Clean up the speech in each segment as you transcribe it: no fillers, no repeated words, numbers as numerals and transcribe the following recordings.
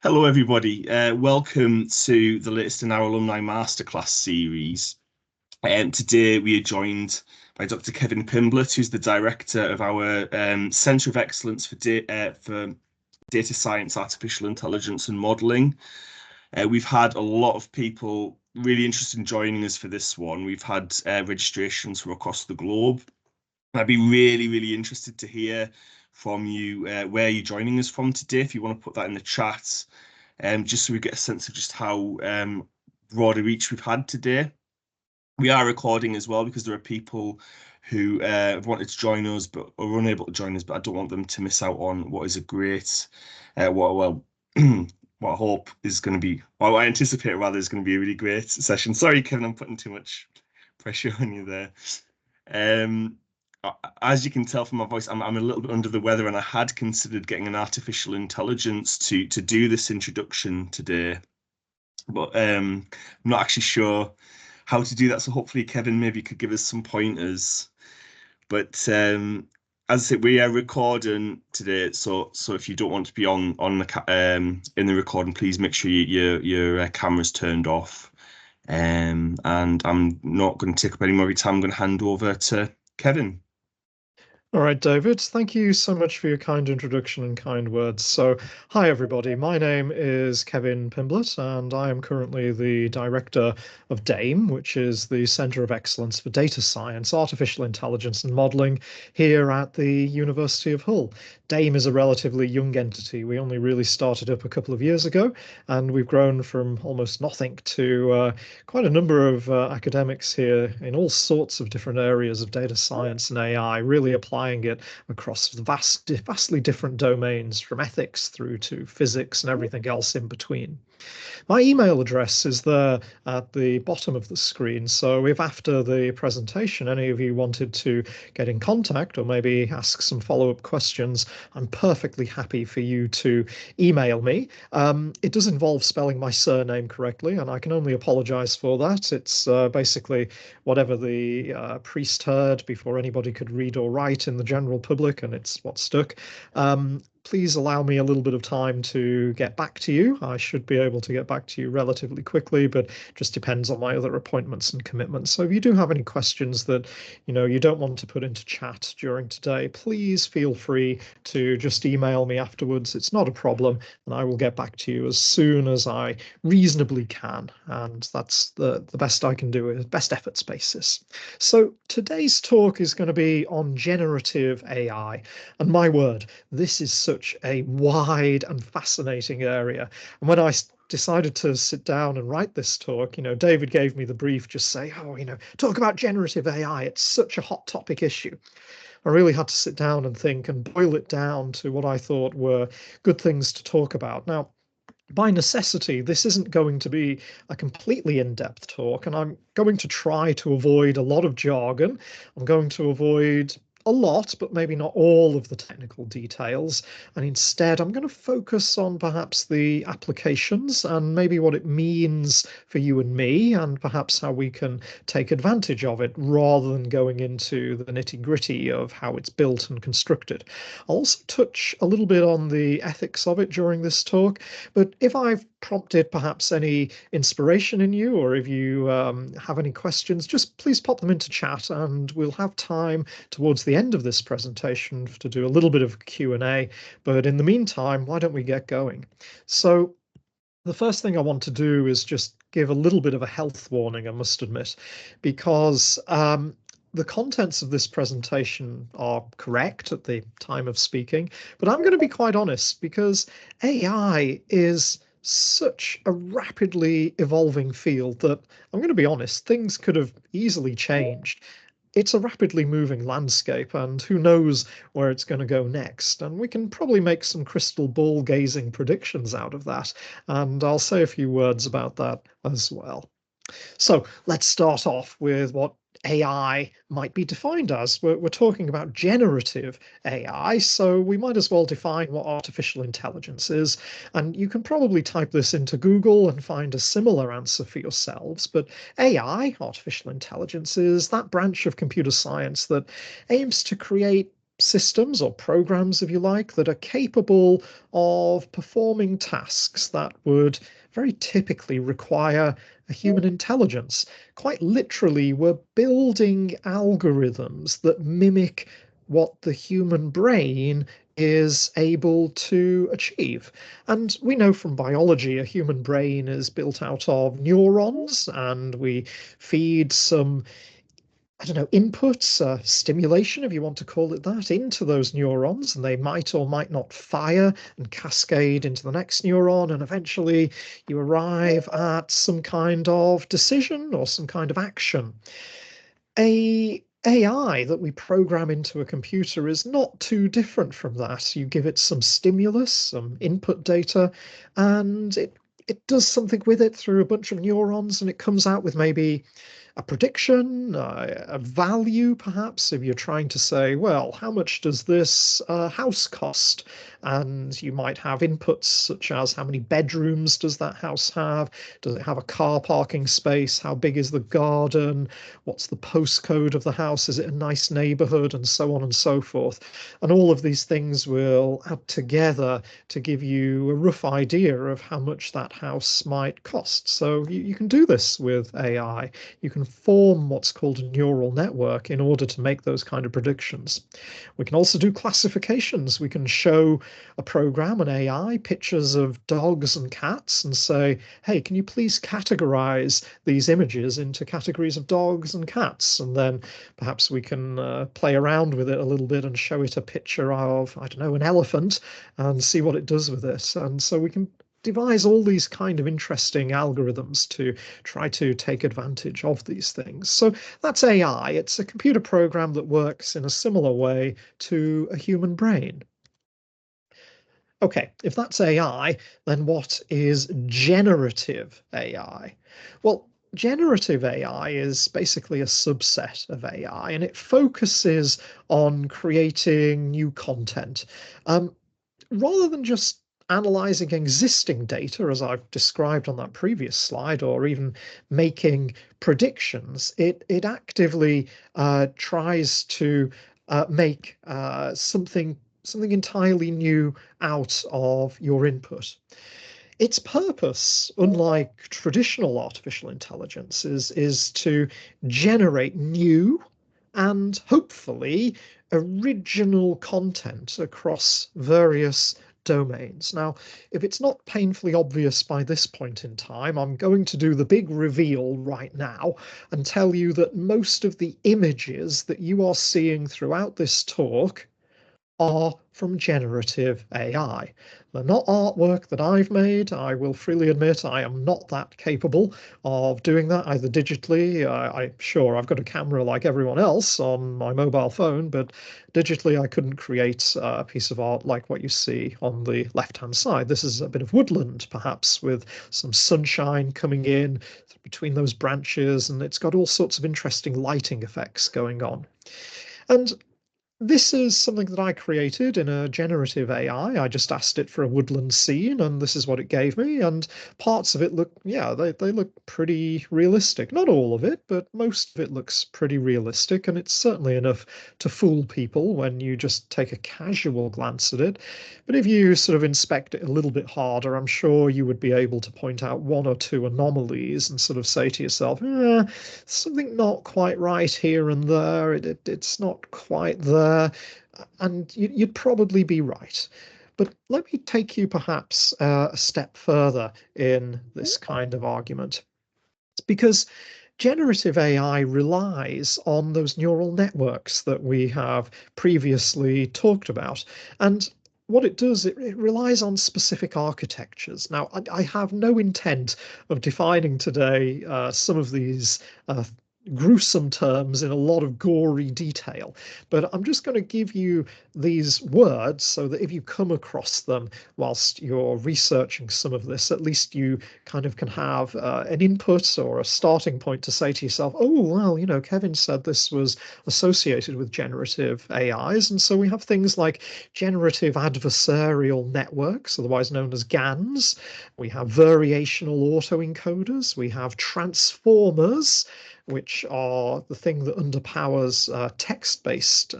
Hello, everybody. Welcome to the latest in our Alumni Masterclass series. Today we are joined by Dr. Kevin Pimbblet, who's the director of our Centre of Excellence for Data Science, Artificial Intelligence and Modelling. We've had a lot of people really interested in joining us for this one. We've had registrations from across the globe. I'd be really interested to hear from you where you're joining us from today. If you want to put that in the chat, just so we get a sense of just how broad a reach we've had today. We are recording as well because there are people who have wanted to join us but are unable to join us, but I don't want them to miss out on what is a great, what I hope is going to be, well, I anticipate rather is going to be a really great session. Sorry, Kevin, I'm putting too much pressure on you there. As you can tell from my voice, I'm a little bit under the weather, and I had considered getting an artificial intelligence to do this introduction today, but I'm not actually sure how to do that. So hopefully, Kevin, maybe you could give us some pointers. But as I said, we are recording today, so if you don't want to be on the in the recording, please make sure your camera's turned off. And I'm not going to take up any more of your time. I'm going to hand over to Kevin. All right, David, thank you so much for your kind introduction and kind words. So, hi, everybody. My name is Kevin Pimbblet, and I am currently the director of DAME, which is the Centre of Excellence for Data Science, Artificial Intelligence and Modelling here at the University of Hull. DAME is a relatively young entity. We only really started up a couple of years ago, and we've grown from almost nothing to quite a number of academics here in all sorts of different areas of data science and AI, really applying it across vastly different domains, from ethics through to physics and everything else in between. My email address is there at the bottom of the screen. So if after the presentation any of you wanted to get in contact or maybe ask some follow-up questions, I'm perfectly happy for you to email me. It does involve spelling my surname correctly, and I can only apologize for that. It's basically whatever the priest heard before anybody could read or write in the general public, and it's what stuck. Please allow me a little bit of time to get back to you. I should be able to get back to you relatively quickly, but just depends on my other appointments and commitments. So if you do have any questions that you don't want to put into chat during today, please feel free to just email me afterwards. It's not a problem, and I will get back to you as soon as I reasonably can. And that's the best I can do, is best efforts basis. So today's talk is going to be on generative AI, and my word, this is such a wide and fascinating area. And when I decided to sit down and write this talk, David gave me the brief, just say, talk about generative AI. It's such a hot topic issue. I really had to sit down and think and boil it down to what I thought were good things to talk about. Now, by necessity, this isn't going to be a completely in-depth talk, and I'm going to try to avoid a lot of jargon. I'm going to avoid a lot, but maybe not all of the technical details. And instead, I'm going to focus on perhaps the applications and maybe what it means for you and me, and perhaps how we can take advantage of it rather than going into the nitty-gritty of how it's built and constructed. I'll also touch a little bit on the ethics of it during this talk, but if I've prompted perhaps any inspiration in you, or if you have any questions, just please pop them into chat, and we'll have time towards the end of this presentation to do a little bit of Q&A. But in the meantime, why don't we get going? So the first thing I want to do is just give a little bit of a health warning, I must admit, because the contents of this presentation are correct at the time of speaking, but I'm going to be quite honest, because AI is such a rapidly evolving field that I'm going to be honest, things could have easily changed. It's a rapidly moving landscape, and who knows where it's going to go next. And we can probably make some crystal ball gazing predictions out of that. And I'll say a few words about that as well. So let's start off with what AI might be defined as. We're talking about generative AI, so we might as well define what artificial intelligence is. And you can probably type this into Google and find a similar answer for yourselves. But AI, artificial intelligence, is that branch of computer science that aims to create systems or programs, if you like, that are capable of performing tasks that would very typically require a human intelligence. Quite literally, we're building algorithms that mimic what the human brain is able to achieve. And we know from biology a human brain is built out of neurons, and we feed some, I don't know, inputs, stimulation, if you want to call it that, into those neurons, and they might or might not fire and cascade into the next neuron, and eventually you arrive at some kind of decision or some kind of action. A AI that we program into a computer is not too different from that. You give it some stimulus, some input data, and it does something with it through a bunch of neurons, and it comes out with maybe a prediction, a value, perhaps, if you're trying to say, well, how much does this house cost? And you might have inputs such as how many bedrooms does that house have? Does it have a car parking space? How big is the garden? What's the postcode of the house? Is it a nice neighborhood? And so on and so forth. And all of these things will add together to give you a rough idea of how much that house might cost. So you can do this with AI. You can form what's called a neural network in order to make those kind of predictions. We can also do classifications. We can show a program, an AI, pictures of dogs and cats and say, hey, can you please categorize these images into categories of dogs and cats? And then perhaps we can play around with it a little bit and show it a picture of, I don't know, an elephant and see what it does with it. And so we can devise all these kind of interesting algorithms to try to take advantage of these things. So that's AI. It's a computer program that works in a similar way to a human brain. Okay, if that's AI, then what is generative AI? Well, generative AI is basically a subset of AI, and it focuses on creating new content. Rather than just analyzing existing data, as I've described on that previous slide, or even making predictions, it actively tries to make something entirely new out of your input. Its purpose, unlike traditional artificial intelligence, is to generate new and hopefully original content across various domains. Now, if it's not painfully obvious by this point in time, I'm going to do the big reveal right now and tell you that most of the images that you are seeing throughout this talk are from generative AI. They're not artwork that I've made. I will freely admit I am not that capable of doing that either digitally. I'm sure I've got a camera like everyone else on my mobile phone, but digitally I couldn't create a piece of art like what you see on the left-hand side. This is a bit of woodland, perhaps, with some sunshine coming in between those branches, and it's got all sorts of interesting lighting effects going on. And this is something that I created in a generative AI. I just asked it for a woodland scene, and this is what it gave me. And parts of it look, yeah, they look pretty realistic. Not all of it, but most of it looks pretty realistic. And it's certainly enough to fool people when you just take a casual glance at it. But if you sort of inspect it a little bit harder, I'm sure you would be able to point out one or two anomalies and sort of say to yourself, something not quite right here and there. It's not quite there. And you'd probably be right. But let me take you perhaps a step further in this kind of argument. It's because generative AI relies on those neural networks that we have previously talked about. And what it does, it relies on specific architectures. Now, I have no intent of defining today some of these gruesome terms in a lot of gory detail, but I'm just going to give you these words so that if you come across them whilst you're researching some of this, at least you kind of can have an input or a starting point to say to yourself, oh, well, you know, Kevin said this was associated with generative AIs. And so we have things like generative adversarial networks, otherwise known as GANs. We have variational autoencoders. We have transformers. which are the thing that underpowers text-based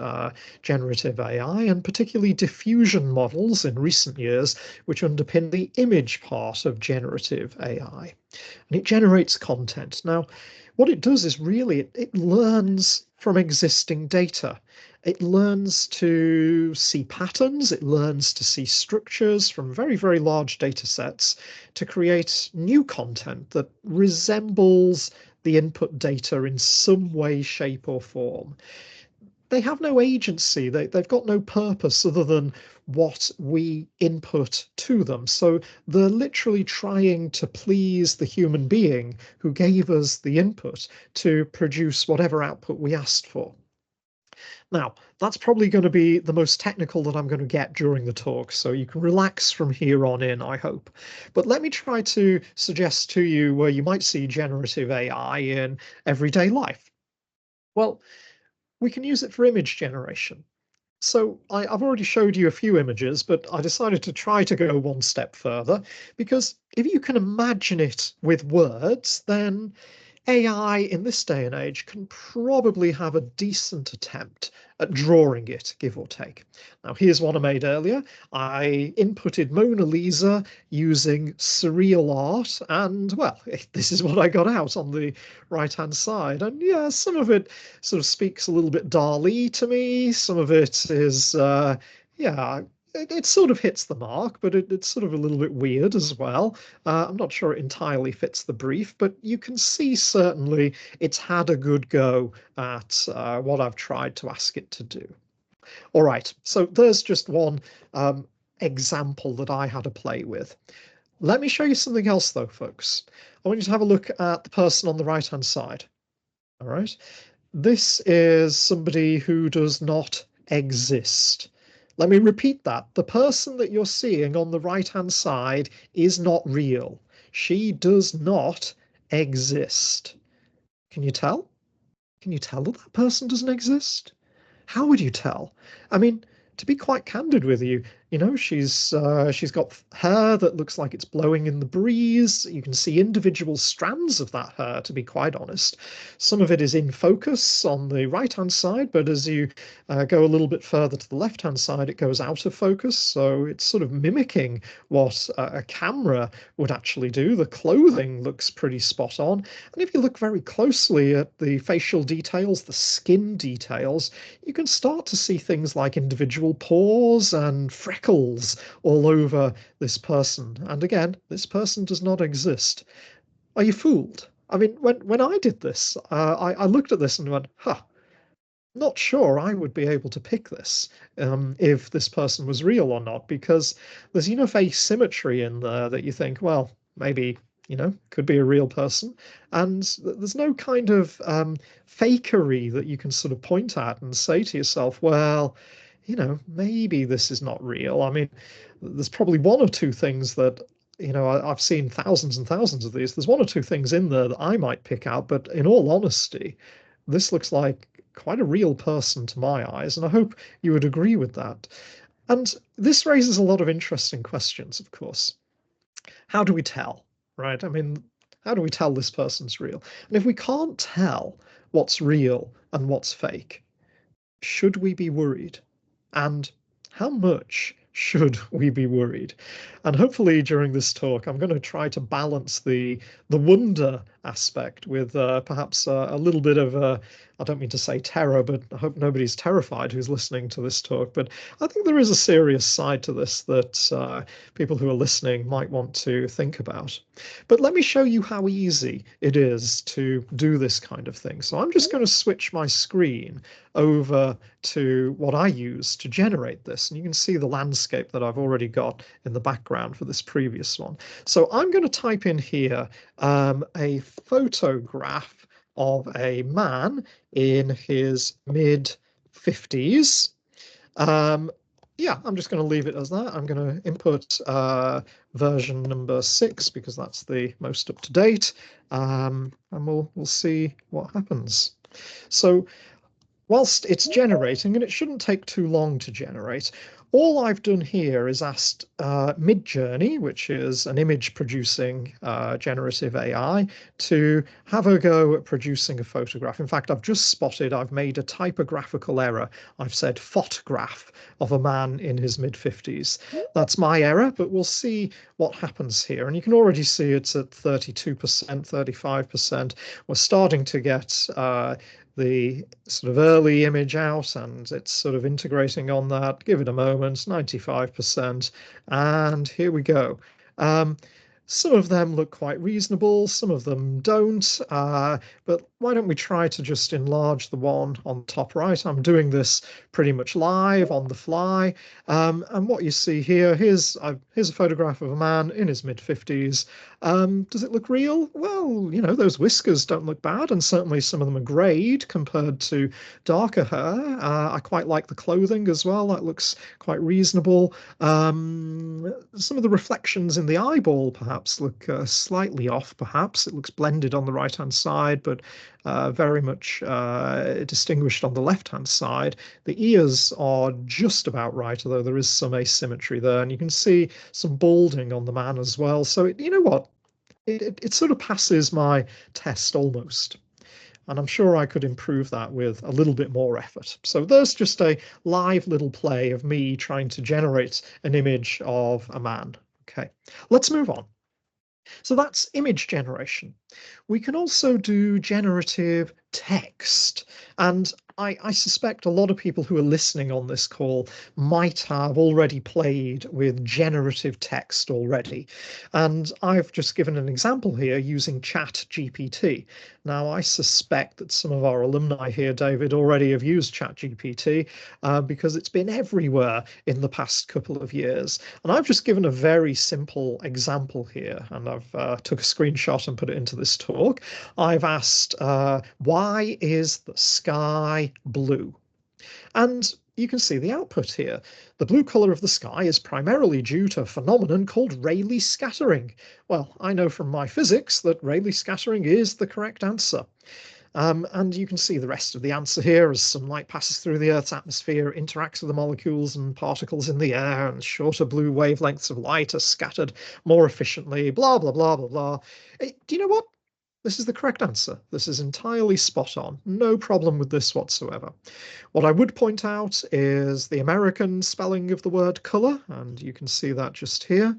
generative AI, and particularly diffusion models in recent years, which underpin the image part of generative AI. And it generates content. Now, what it does is really it learns from existing data. It learns to see patterns, it learns to see structures from very, very large data sets to create new content that resembles the input data in some way, shape, or form. They have no agency. They've got no purpose other than what we input to them. So they're literally trying to please the human being who gave us the input to produce whatever output we asked for. Now, that's probably going to be the most technical that I'm going to get during the talk, so you can relax from here on in, I hope. But let me try to suggest to you where you might see generative AI in everyday life. Well, we can use it for image generation. So I've already showed you a few images, but I decided to try to go one step further, because if you can imagine it with words, then AI in this day and age can probably have a decent attempt at drawing it, give or take. Now, here's one I made earlier. I inputted Mona Lisa using surreal art, and well, this is what I got out on the right-hand side. And yeah, some of it sort of speaks a little bit Dali to me. Some of it is, yeah, it sort of hits the mark, but it's sort of a little bit weird as well. I'm not sure it entirely fits the brief, but you can see certainly it's had a good go at what I've tried to ask it to do. All right, so there's just one example that I had to play with. Let me show you something else though, folks. I want you to have a look at the person on the right-hand side. All right, this is somebody who does not exist. Let me repeat that. The person that you're seeing on the right-hand side is not real. She does not exist. Can you tell? Can you tell that that person doesn't exist? How would you tell? I mean, to be quite candid with you, she's got hair that looks like it's blowing in the breeze. You can see individual strands of that hair, to be quite honest. Some of it is in focus on the right-hand side, but as you go a little bit further to the left-hand side, it goes out of focus. So it's sort of mimicking what a camera would actually do. The clothing looks pretty spot on. And if you look very closely at the facial details, the skin details, you can start to see things like individual pores and freckles all over this person. And again, this person does not exist. Are you fooled? I mean, when I did this, I looked at this and went, not sure I would be able to pick this if this person was real or not, because there's enough asymmetry in there that you think, well, maybe, could be a real person. And there's no kind of fakery that you can sort of point at and say to yourself, well, maybe this is not real. I mean, there's probably one or two things that, I've seen thousands and thousands of these. There's one or two things in there that I might pick out, but in all honesty, this looks like quite a real person to my eyes, and I hope you would agree with that. And this raises a lot of interesting questions, of course. How do we tell, right? I mean, how do we tell this person's real? And if we can't tell what's real and what's fake, should we be worried? And how much should we be worried? And hopefully during this talk, I'm going to try to balance the wonder aspect with perhaps a little bit of, I don't mean to say terror, but I hope nobody's terrified who's listening to this talk. But I think there is a serious side to this that people who are listening might want to think about. But let me show you how easy it is to do this kind of thing. So I'm just going to switch my screen over to what I use to generate this. And you can see the landscape that I've already got in the background for this previous one. So I'm going to type in here a photograph of a man in his mid 50s. Yeah, I'm just going to leave it as that. I'm going to input version number 6 because that's the most up to date, and we'll see what happens. So whilst it's generating, and it shouldn't take too long to generate, all I've done here is asked Midjourney, which is an image producing generative AI, to have a go at producing a photograph. In fact, I've just spotted I've made a typographical error. I've said photograph of a man in his mid-50s. That's my error, but we'll see what happens here. And you can already see it's at 32%, 35%. We're starting to get the sort of early image out, and it's sort of integrating on that. Give it a moment, 95%, and here we go. Some of them look quite reasonable, some of them don't, but why don't we try to just enlarge the one on the top right? I'm doing this pretty much live on the fly, and what you see here, here's a photograph of a man in his mid-50s. Does it look real? Well, you know, those whiskers don't look bad, and certainly some of them are grayed compared to darker hair. I quite like the clothing as well. That looks quite reasonable. Some of the reflections in the eyeball perhaps look slightly off, perhaps. It looks blended on the right-hand side, but very much distinguished on the left-hand side. The ears are just about right, although there is some asymmetry there, and you can see some balding on the man as well. So, you know what? It sort of passes my test almost. And I'm sure I could improve that with a little bit more effort. So there's just a live little play of me trying to generate an image of a man. Okay, let's move on. So that's image generation. We can also do generative text. And I suspect a lot of people who are listening on this call might have already played with generative text already. And I've just given an example here using Chat GPT. Now, I suspect that some of our alumni here, David, already have used Chat GPT because it's been everywhere in the past couple of years. And I've just given a very simple example here, and I've took a screenshot and put it into this talk. I've asked, why is the sky blue? And you can see the output here. The blue colour of the sky is primarily due to a phenomenon called Rayleigh scattering. Well, I know from my physics that Rayleigh scattering is the correct answer. And you can see the rest of the answer here as sunlight passes through the Earth's atmosphere, interacts with the molecules and particles in the air, and shorter blue wavelengths of light are scattered more efficiently, blah, blah, blah, blah, blah. Do you know what? This is the correct answer. This is entirely spot on. No problem with this whatsoever. What I would point out is the American spelling of the word colour, and you can see that just here.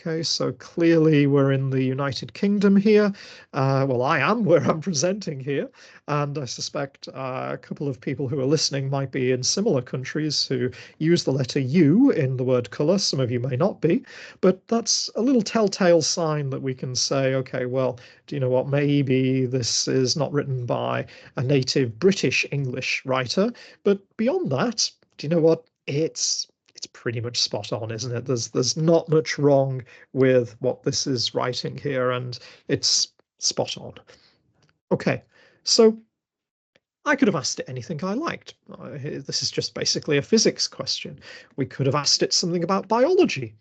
Okay, so clearly we're in the United Kingdom here. Well, I am where I'm presenting here, and I suspect a couple of people who are listening might be in similar countries who use the letter U in the word colour. Some of you may not be, but that's a little telltale sign that we can say, okay, well, do you know what? Maybe this is not written by a native British English writer, but beyond that, do you know what? It's pretty much spot on, isn't it? There's not much wrong with what this is writing here, and it's spot on. Okay, so I could have asked it anything I liked. This is just basically a physics question. We could have asked it something about biology.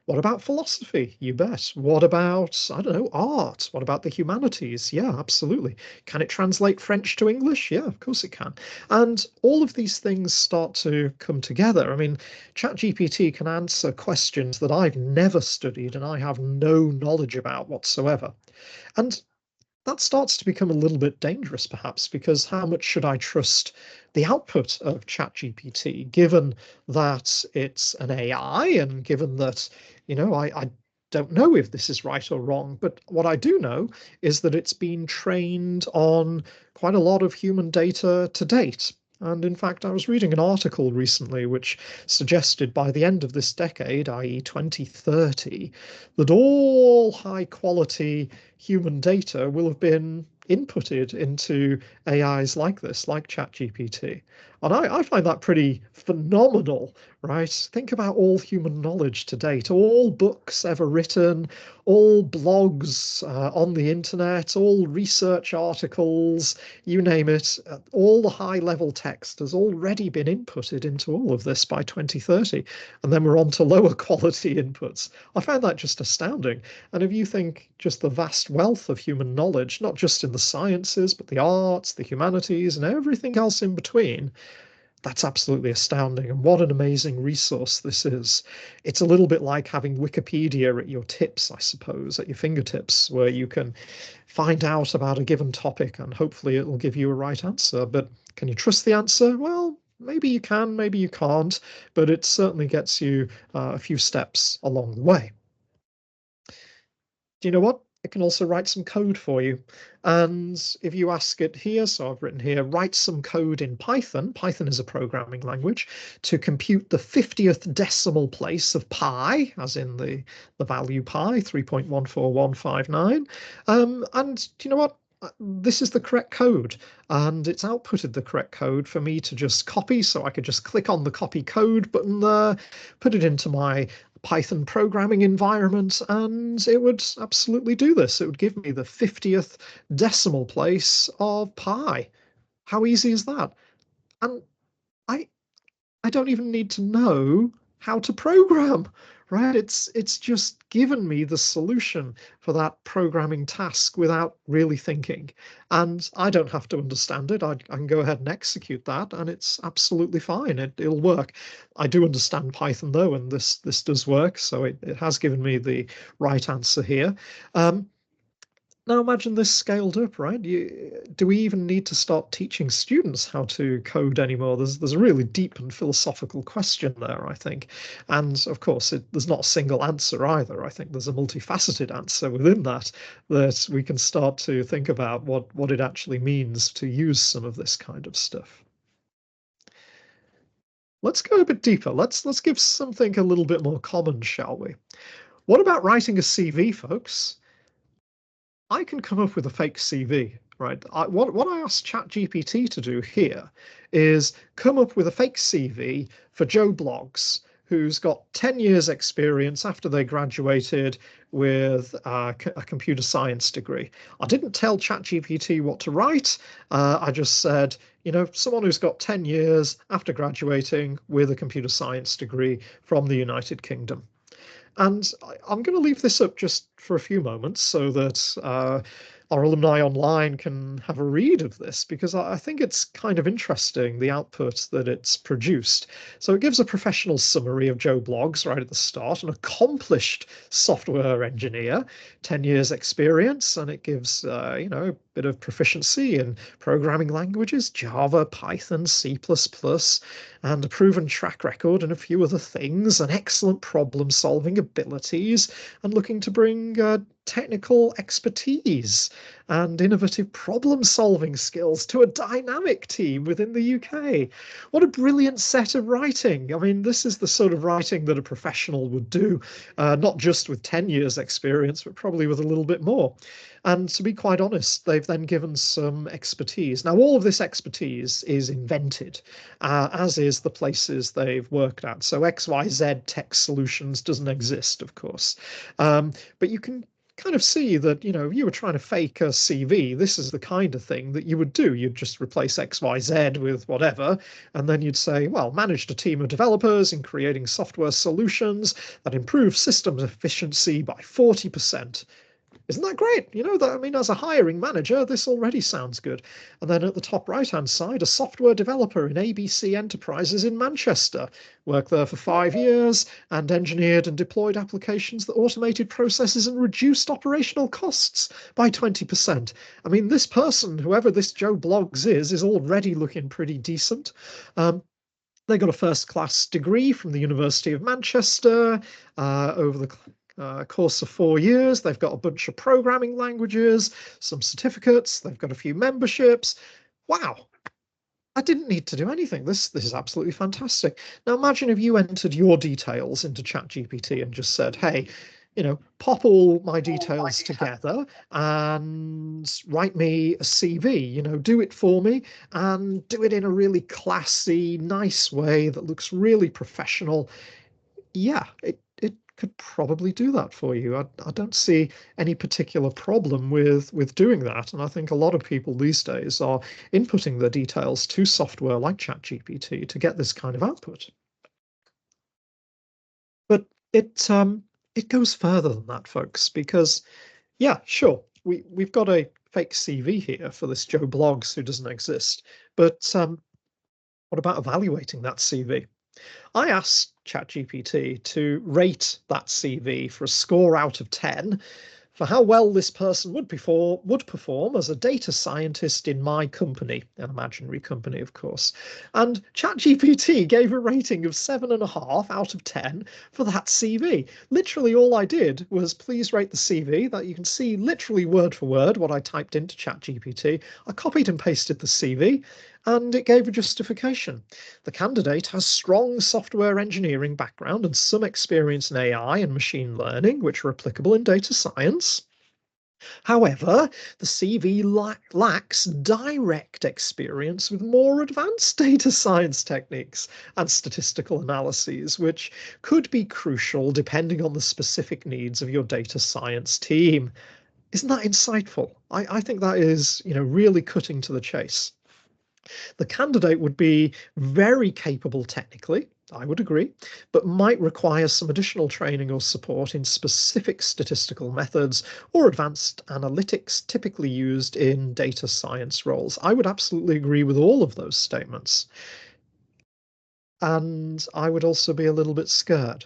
What about philosophy? You bet. What about, I don't know, art? What about the humanities? Yeah, absolutely. Can it translate French to English? Yeah, of course it can. And all of these things start to come together. I mean, ChatGPT can answer questions that I've never studied and I have no knowledge about whatsoever. And that starts to become a little bit dangerous, perhaps, because how much should I trust the output of ChatGPT, given that it's an AI and given that, you know, I don't know if this is right or wrong, but what I do know is that it's been trained on quite a lot of human data to date. And in fact, I was reading an article recently which suggested by the end of this decade, i.e., 2030, that all high quality human data will have been inputted into AIs like this, like ChatGPT. And I find that pretty phenomenal, right? Think about all human knowledge to date, all books ever written, all blogs on the internet, all research articles, you name it, all the high level text has already been inputted into all of this by 2030. And then we're on to lower quality inputs. I find that just astounding. And if you think just the vast wealth of human knowledge, not just in the sciences, but the arts, the humanities, and everything else in between, that's absolutely astounding. And what an amazing resource this is. It's a little bit like having Wikipedia at your tips, I suppose, at your fingertips, where you can find out about a given topic and hopefully it will give you a right answer. But can you trust the answer? Well, maybe you can, maybe you can't, but it certainly gets you a few steps along the way. Do you know what? It can also write some code for you. And if you ask it here, so I've written here, write some code in Python. Python is a programming language to compute the 50th decimal place of pi, as in the value pi, 3.14159. And do you know what? This is the correct code, and it's outputted the correct code for me to just copy. So I could just click on the copy code button there, put it into my Python programming environment, and it would absolutely do this. It would give me the 50th decimal place of pi. How easy is that? And I I don't even need to know how to program, right? It's just given me the solution for that programming task without really thinking. And I don't have to understand it. I can go ahead and execute that, and it's absolutely fine. It'll work. I do understand Python though, and this does work. So it has given me the right answer here. Now imagine this scaled up, right? Do we even need to start teaching students how to code anymore? There's a really deep and philosophical question there, I think. And of course, there's not a single answer either. I think there's a multifaceted answer within that we can start to think about what it actually means to use some of this kind of stuff. Let's go a bit deeper. Let's give something a little bit more common, shall we? What about writing a CV, folks? I can come up with a fake CV, right? What I asked ChatGPT to do here is come up with a fake CV for Joe Bloggs, who's got 10 years experience after they graduated with a computer science degree. I didn't tell ChatGPT what to write. I just said, someone who's got 10 years after graduating with a computer science degree from the United Kingdom. And I'm going to leave this up just for a few moments so that our alumni online can have a read of this, because I think it's kind of interesting, the output that it's produced. So it gives a professional summary of Joe Bloggs right at the start, an accomplished software engineer, 10 years experience, and it gives, a bit of proficiency in programming languages, Java, Python, C++, and a proven track record and a few other things, and excellent problem-solving abilities, and looking to bring technical expertise and innovative problem-solving skills to a dynamic team within the UK. What a brilliant set of writing. I mean, this is the sort of writing that a professional would do, not just with 10 years experience, but probably with a little bit more. And to be quite honest, they've then given some expertise. Now, all of this expertise is invented, as is the places they've worked at. So XYZ Tech Solutions doesn't exist, of course. But you can kind of see that, if you were trying to fake a CV, this is the kind of thing that you would do. You'd just replace XYZ with whatever, and then you'd say, well, managed a team of developers in creating software solutions that improve systems efficiency by 40%. Isn't that great? As a hiring manager, this already sounds good. And then at the top right-hand side, a software developer in ABC Enterprises in Manchester. Worked there for 5 years and engineered and deployed applications that automated processes and reduced operational costs by 20%. This person, whoever this Joe Bloggs is already looking pretty decent. They got a first-class degree from the University of Manchester over the course of 4 years. They've got a bunch of programming languages, some certificates, they've got a few memberships. Wow, I didn't need to do anything. This is absolutely fantastic. Now imagine if you entered your details into ChatGPT and just said, hey, pop all my details together and write me a CV, do it for me and do it in a really classy, nice way that looks really professional. Yeah, it could probably do that for you. I don't see any particular problem with doing that. And I think a lot of people these days are inputting their details to software like ChatGPT to get this kind of output. But it goes further than that, folks, because yeah, sure, we've got a fake CV here for this Joe Bloggs who doesn't exist, but What about evaluating that CV? I asked ChatGPT to rate that CV for a score out of 10 for how well this person would perform as a data scientist in my company, an imaginary company, of course. And ChatGPT gave a rating of 7.5 out of 10 for that CV. Literally, all I did was please rate the CV. That you can see literally word for word what I typed into ChatGPT. I copied and pasted the CV, and it gave a justification. The candidate has strong software engineering background and some experience in AI and machine learning, which are applicable in data science. However, the CV lacks direct experience with more advanced data science techniques and statistical analyses, which could be crucial depending on the specific needs of your data science team. Isn't that insightful? I think that is, really cutting to the chase. The candidate would be very capable technically, I would agree, but might require some additional training or support in specific statistical methods or advanced analytics typically used in data science roles. I would absolutely agree with all of those statements. And I would also be a little bit scared.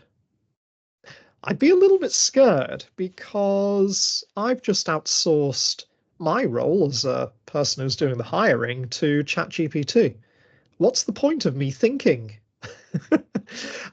I'd be a little bit scared because I've just outsourced my role as a person who's doing the hiring to ChatGPT. What's the point of me thinking?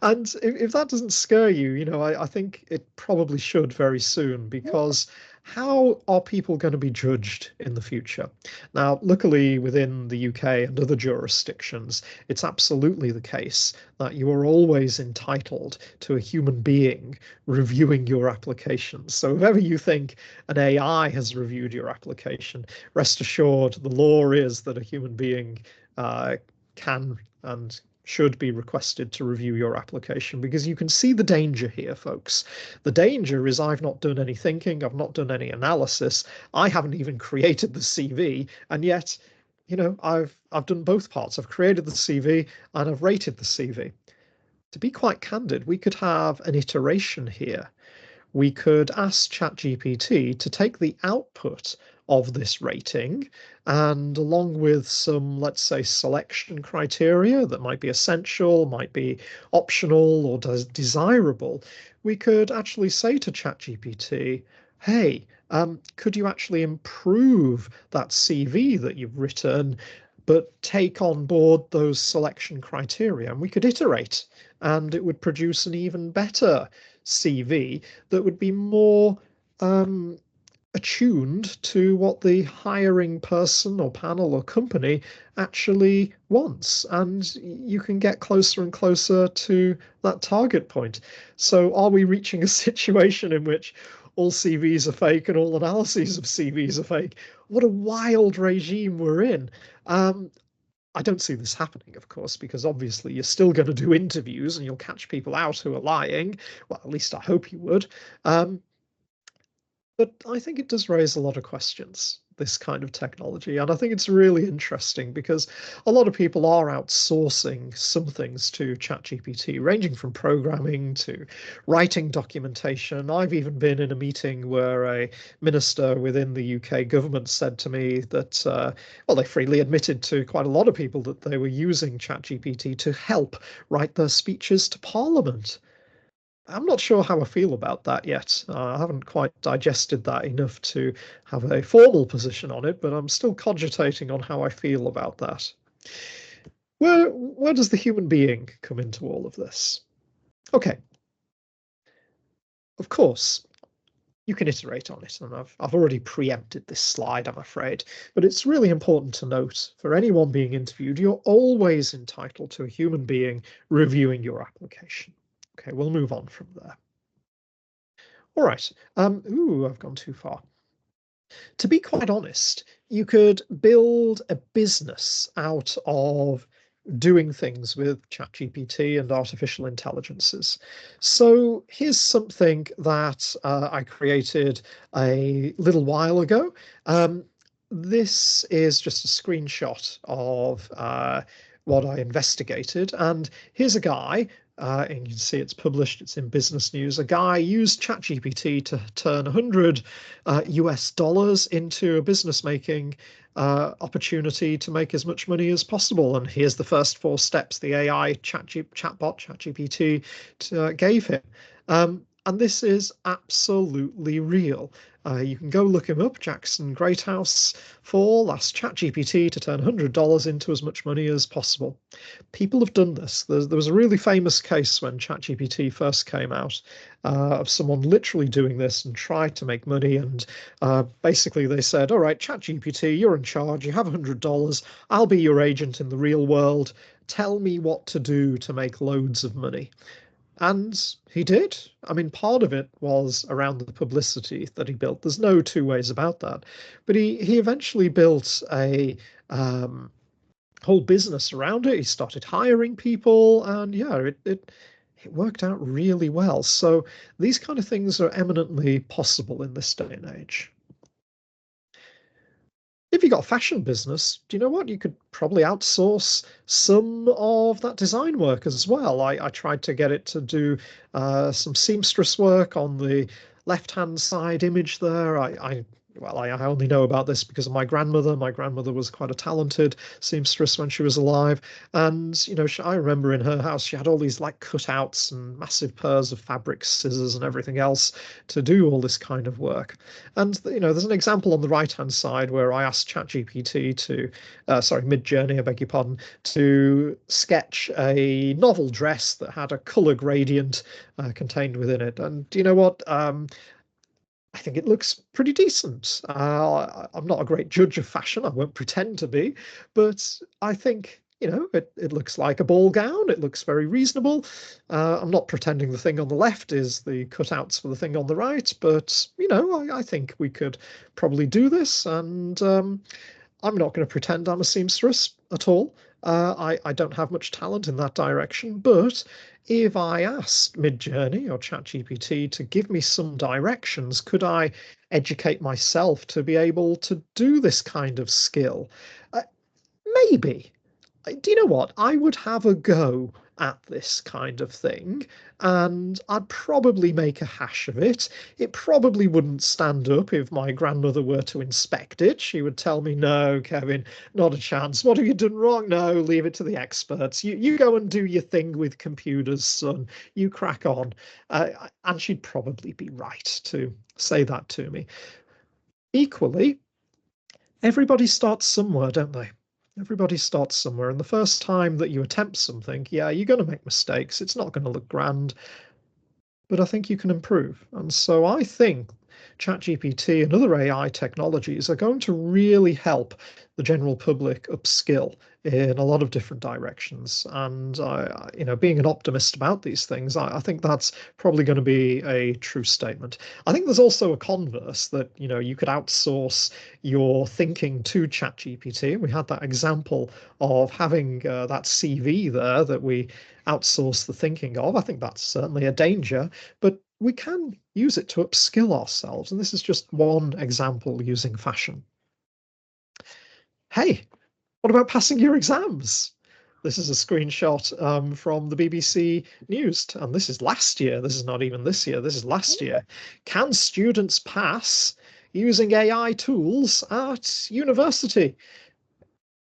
And if that doesn't scare you, I think it probably should very soon, because how are people going to be judged in the future? Now, luckily, within the UK and other jurisdictions, it's absolutely the case that you are always entitled to a human being reviewing your application. So if ever you think an AI has reviewed your application, rest assured the law is that a human being can and should be requested to review your application, because you can see the danger here, folks. The danger is I've not done any thinking, I've not done any analysis, I haven't even created the CV, and yet, I've done both parts. I've created the CV and I've rated the CV. To be quite candid, we could have an iteration here. We could ask ChatGPT to take the output of this rating and, along with some, let's say, selection criteria that might be essential, might be optional or desirable, we could actually say to ChatGPT, hey, could you actually improve that CV that you've written, but take on board those selection criteria? And we could iterate, and it would produce an even better CV that would be more attuned to what the hiring person or panel or company actually wants. And you can get closer and closer to that target point. So are we reaching a situation in which all CVs are fake and all analyses of CVs are fake? What a wild regime we're in. I don't see this happening, of course, because obviously you're still going to do interviews and you'll catch people out who are lying. Well, at least I hope you would. But I think it does raise a lot of questions, this kind of technology. And I think it's really interesting because a lot of people are outsourcing some things to ChatGPT, ranging from programming to writing documentation. I've even been in a meeting where a minister within the UK government said to me that, well, they freely admitted to quite a lot of people that they were using ChatGPT to help write their speeches to Parliament. I'm not sure how I feel about that yet. I haven't quite digested that enough to have a formal position on it, but I'm still cogitating on how I feel about that. Where does the human being come into all of this? Okay, of course, you can iterate on it, and I've already preempted this slide, I'm afraid, but it's really important to note, for anyone being interviewed, you're always entitled to a human being reviewing your application. Okay, we'll move on from there. All right. I've gone too far. To be quite honest, you could build a business out of doing things with ChatGPT and artificial intelligences. So here's something that I created a little while ago. This is just a screenshot of what I investigated. And here's a guy and you can see it's published, it's in Business News. A guy used ChatGPT to turn 100 US dollars into a business making opportunity to make as much money as possible. And here's the first 4 steps the AI chatbot, ChatGPT, gave him. And this is absolutely real. You can go look him up, Jackson Greathouse 4, last ChatGPT to turn $100 into as much money as possible. People have done this. There was a really famous case when ChatGPT first came out of someone literally doing this and tried to make money. And basically they said, all right, ChatGPT, you're in charge. You have $100. I'll be your agent in the real world. Tell me what to do to make loads of money. And he did. I mean, part of it was around the publicity that he built. There's no two ways about that. But he eventually built a whole business around it. He started hiring people, and yeah, it worked out really well. So these kind of things are eminently possible in this day and age. If you got a fashion business, do you know what? You could probably outsource some of that design work as well. I tried to get it to do some seamstress work on the left-hand side image there. I only know about this because of my grandmother. My grandmother was quite a talented seamstress when she was alive. And, you know, I remember in her house, she had all these like cutouts and massive pairs of fabric scissors and everything else to do all this kind of work. And, you know, there's an example on the right-hand side where I asked ChatGPT to, Midjourney, I beg your pardon, to sketch a novel dress that had a color gradient contained within it. And do you know what? I think it looks pretty decent. I'm not a great judge of fashion. I won't pretend to be, but I think, you know, it looks like a ball gown. It looks very reasonable. I'm not pretending the thing on the left is the cutouts for the thing on the right, but, you know, I think we could probably do this. And I'm not going to pretend I'm a seamstress at all. I don't have much talent in that direction, but if I asked Midjourney or ChatGPT to give me some directions, could I educate myself to be able to do this kind of skill? Maybe. Do you know what? I would have a go at this kind of thing, and I'd probably make a hash of it. It probably wouldn't stand up if my grandmother were to inspect it. She would tell me, no, Kevin, not a chance. What have you done wrong? No, leave it to the experts. You go and do your thing with computers, son. You crack on. And she'd probably be right to say that to me. Equally, everybody starts somewhere, don't they? Everybody starts somewhere. And the first time that you attempt something, yeah, you're going to make mistakes. It's not going to look grand, but I think you can improve. And so I think ChatGPT and other AI technologies are going to really help the general public upskill in a lot of different directions. And you know, being an optimist about these things, I think that's probably going to be a true statement. I think there's also a converse that, you know, you could outsource your thinking to ChatGPT. We had that example of having that CV there that we outsource the thinking of. I think that's certainly a danger, but we can use it to upskill ourselves. And this is just one example using fashion. Hey, what about passing your exams? This is a screenshot from the BBC News, and this is last year. This is not even this year. This is last year. Can students pass using AI tools at university?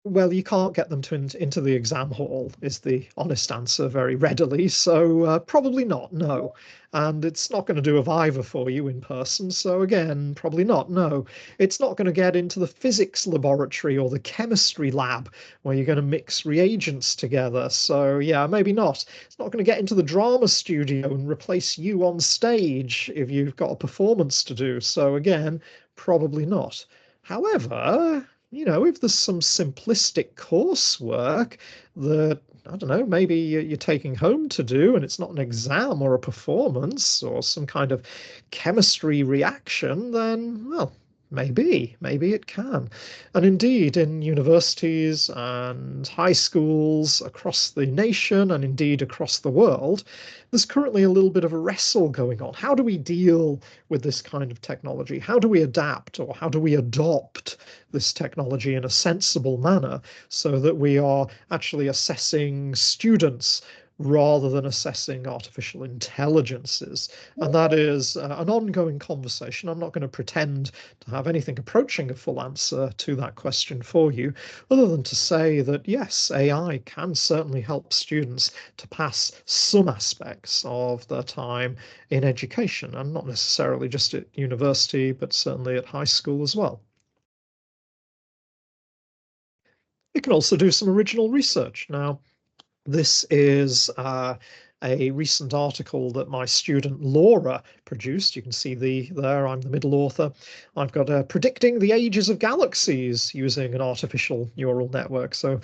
Well, you can't get them into the exam hall, is the honest answer very readily. So probably not, no. And it's not going to do a Viva for you in person. So again, probably not, no. It's not going to get into the physics laboratory or the chemistry lab where you're going to mix reagents together. So yeah, maybe not. It's not going to get into the drama studio and replace you on stage if you've got a performance to do. So again, probably not. However, you know, if there's some simplistic coursework that, I don't know, maybe you're taking home to do and it's not an exam or a performance or some kind of chemistry reaction, then, well, maybe it can. And indeed, in universities and high schools across the nation and indeed across the world, there's currently a little bit of a wrestle going on. How do we deal with this kind of technology? How do we adapt or how do we adopt this technology in a sensible manner so that we are actually assessing students rather than assessing artificial intelligences. And that is an ongoing conversation. I'm not going to pretend to have anything approaching a full answer to that question for you, other than to say that yes, AI can certainly help students to pass some aspects of their time in education, and not necessarily just at university, but certainly at high school as well. It can also do some original research. Now, this is a recent article that my student Laura produced. You can see there, I'm the middle author. I've got predicting the ages of galaxies using an artificial neural network. So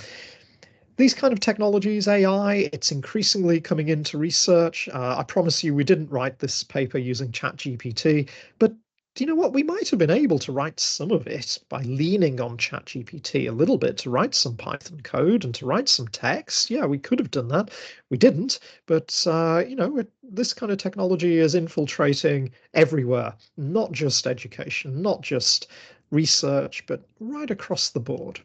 these kind of technologies, AI, it's increasingly coming into research. I promise you we didn't write this paper using ChatGPT, but do you know what? We might have been able to write some of it by leaning on ChatGPT a little bit to write some Python code and to write some text. Yeah, we could have done that. We didn't, but this kind of technology is infiltrating everywhere, not just education, not just research, but right across the board.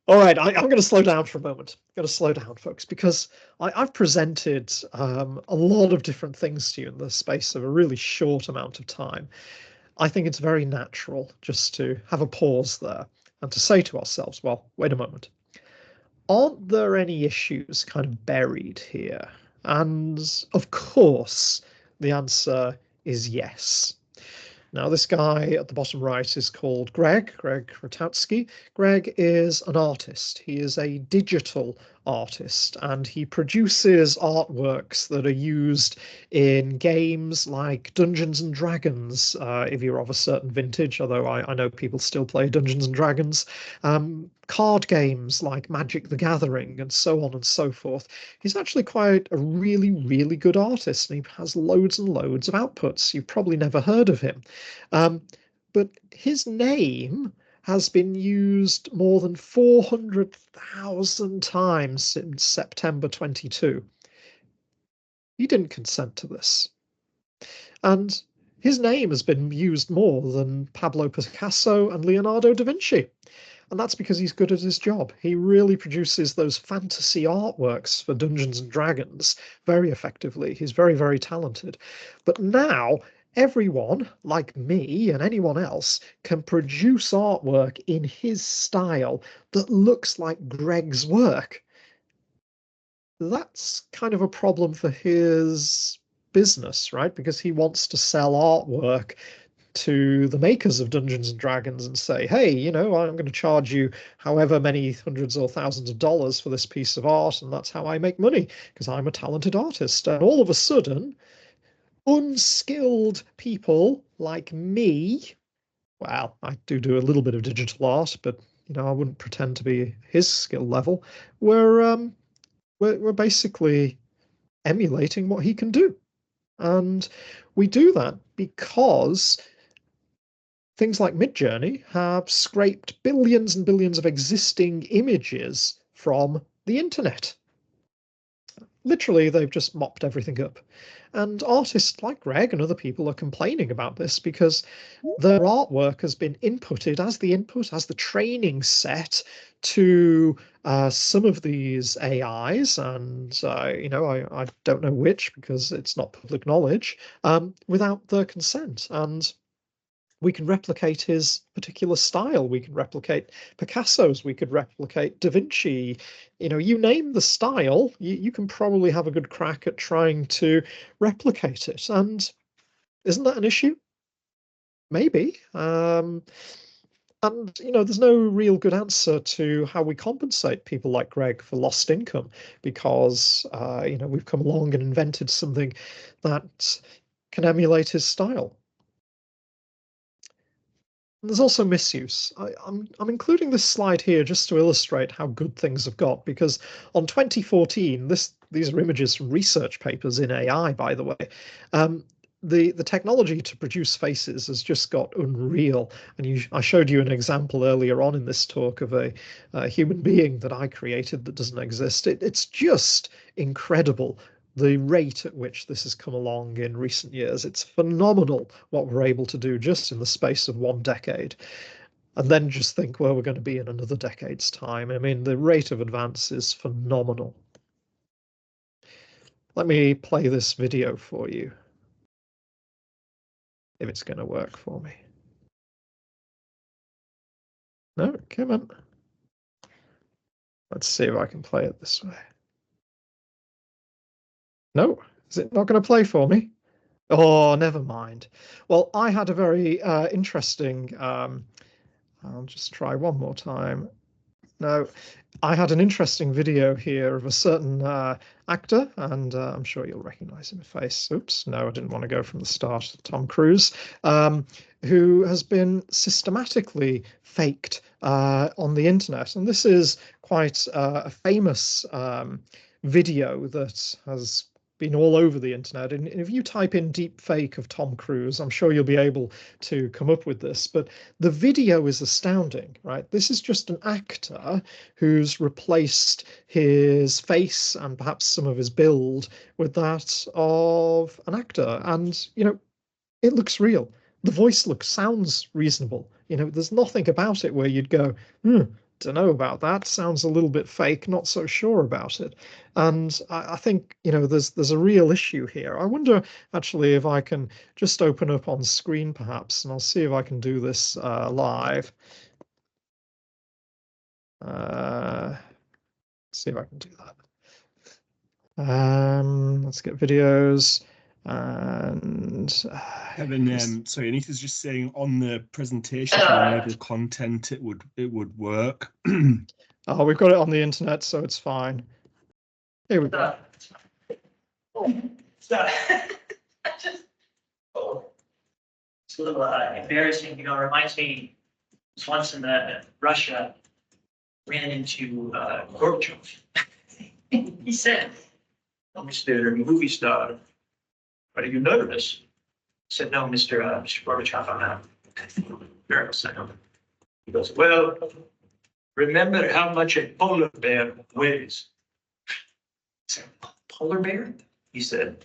All right, I'm going to slow down for a moment. I'm going to slow down, folks, because I've presented a lot of different things to you in the space of a really short amount of time. I think it's very natural just to have a pause there and to say to ourselves, well, wait a moment. Aren't there any issues kind of buried here? And of course, the answer is yes. Now, this guy at the bottom right is called Greg Rotowski. Greg is an artist. He is a digital artist, and he produces artworks that are used in games like Dungeons and Dragons, if you're of a certain vintage, although I know people still play Dungeons and Dragons, card games like Magic the Gathering, and so on and so forth. He's actually quite a really, really good artist, and he has loads and loads of outputs. You've probably never heard of him. But his name has been used more than 400,000 times since September 22. He didn't consent to this. And his name has been used more than Pablo Picasso and Leonardo da Vinci. And that's because he's good at his job. He really produces those fantasy artworks for Dungeons and Dragons very effectively. He's very, very talented. But now everyone, like me and anyone else, can produce artwork in his style that looks like Greg's work. That's kind of a problem for his business, right? Because he wants to sell artwork to the makers of Dungeons and Dragons and say, hey, I'm going to charge you however many hundreds or thousands of dollars for this piece of art, and that's how I make money, because I'm a talented artist. And all of a sudden, unskilled people like me, well, I do a little bit of digital art, but I wouldn't pretend to be his skill level. We're basically emulating what he can do. And we do that because things like Midjourney have scraped billions and billions of existing images from the internet. Literally, they've just mopped everything up. And artists like Greg and other people are complaining about this because their artwork has been inputted as the input, as the training set to some of these AIs, and I don't know which because it's not public knowledge, without their consent. And we can replicate his particular style. We can replicate Picasso's. We could replicate Da Vinci. You name the style, you can probably have a good crack at trying to replicate it. And isn't that an issue? Maybe. And there's no real good answer to how we compensate people like Greg for lost income because we've come along and invented something that can emulate his style. And there's also misuse. I'm including this slide here just to illustrate how good things have got, because on 2014, these are images from research papers in AI, by the way. The technology to produce faces has just got unreal. And I showed you an example earlier on in this talk of a human being that I created that doesn't exist. It's just incredible the rate at which this has come along in recent years. It's phenomenal what we're able to do just in the space of 1 decade. And then just think where we're going to be in another decade's time. I mean, the rate of advance is phenomenal. Let me play this video for you, if it's going to work for me. No, come on. Let's see if I can play it this way. No, is it not going to play for me? Oh, never mind. Well, I had a very interesting. I'll just try one more time. No, I had an interesting video here of a certain actor, and I'm sure you'll recognize him face. Oops, no, I didn't want to go from the start. Tom Cruise, who has been systematically faked on the internet. And this is quite a famous video that has been all over the internet. And if you type in deep fake of Tom Cruise, I'm sure you'll be able to come up with this. But the video is astounding, right? This is just an actor who's replaced his face and perhaps some of his build with that of an actor. And, it looks real. The voice sounds reasonable. There's nothing about it where you'd go, don't know about that. Sounds a little bit fake, not so sure about it. And I think, there's a real issue here. I wonder actually if I can just open up on screen perhaps, and I'll see if I can do this live. See if I can do that. Let's get videos. And Kevin, sorry, Anita's just saying on the presentation to enable content, it would work. Oh, we've got it on the internet, so it's fine. Here we go. It's a little embarrassing, it reminds me, once in Russia, ran into Gorbachev. He said, Mr. Movie Star, are you nervous? I said, no, Mr. Gorbachev, I'm not nervous. I don't. He goes, well, remember how much a polar bear weighs. I said, polar bear? He said,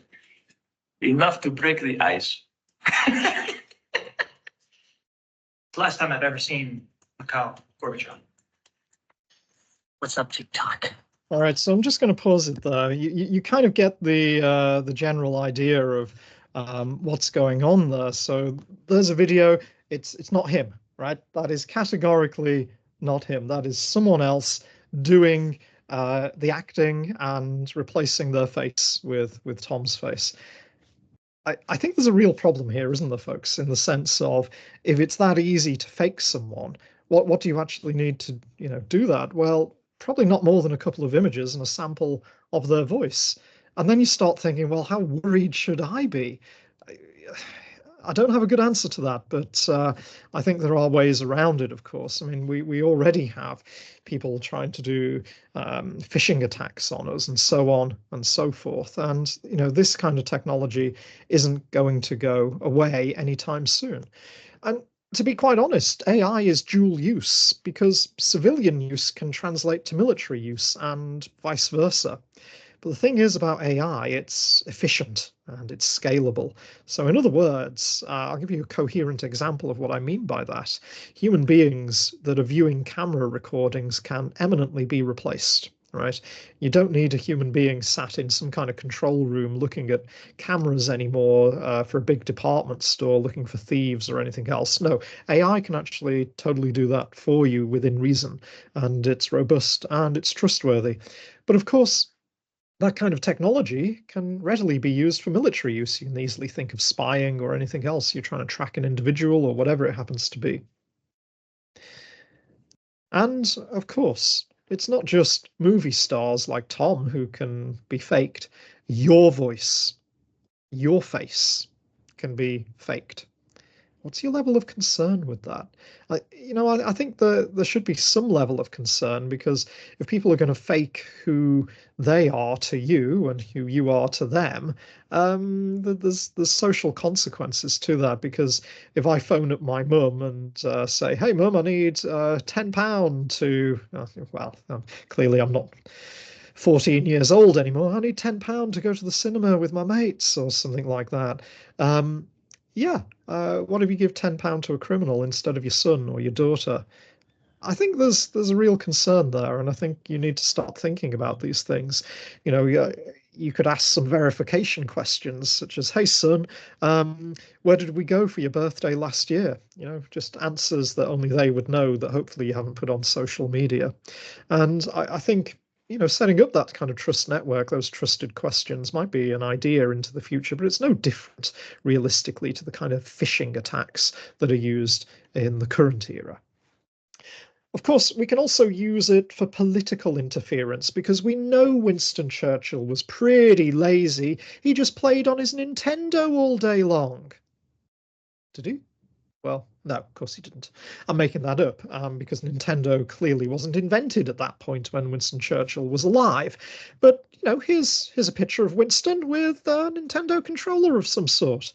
enough to break the ice. It's the last time I've ever seen Mikhail Gorbachev. What's up, TikTok? All right, so I'm just going to pause it there. You kind of get the general idea of what's going on there. So there's a video. It's not him, right? That is categorically not him. That is someone else doing the acting and replacing their face with Tom's face. I think there's a real problem here, isn't there, folks? In the sense of if it's that easy to fake someone, what do you actually need to do that? Well, probably not more than a couple of images and a sample of their voice. And then you start thinking, well, how worried should I be? I don't have a good answer to that, but I think there are ways around it, of course. I mean, we already have people trying to do phishing attacks on us and so on and so forth. And, this kind of technology isn't going to go away anytime soon. And to be quite honest, AI is dual use because civilian use can translate to military use and vice versa. But the thing is about AI, it's efficient and it's scalable. So in other words, I'll give you a coherent example of what I mean by that. Human beings that are viewing camera recordings can eminently be replaced. Right? You don't need a human being sat in some kind of control room looking at cameras anymore for a big department store looking for thieves or anything else. No, AI can actually totally do that for you within reason, and it's robust and it's trustworthy. But of course, that kind of technology can readily be used for military use. You can easily think of spying or anything else. You're trying to track an individual or whatever it happens to be. And of course, it's not just movie stars like Tom who can be faked. Your voice, your face can be faked. What's your level of concern with that? I think there should be some level of concern, because if people are going to fake who they are to you and who you are to them, there's social consequences to that. Because if I phone up my mum and say, "Hey, mum, I need £10 to," clearly I'm not 14 years old anymore. I need £10 to go to the cinema with my mates or something like that. What if you give £10 to a criminal instead of your son or your daughter? I think there's a real concern there, and I think you need to start thinking about these things. you could ask some verification questions such as, hey son, where did we go for your birthday last year? Just answers that only they would know, that hopefully you haven't put on social media. And I think, setting up that kind of trust network, those trusted questions, might be an idea into the future, but it's no different realistically to the kind of phishing attacks that are used in the current era. Of course, we can also use it for political interference, because we know Winston Churchill was pretty lazy. He just played on his Nintendo all day long. Did he? Well, no, of course he didn't. I'm making that up because Nintendo clearly wasn't invented at that point when Winston Churchill was alive. But, here's a picture of Winston with a Nintendo controller of some sort.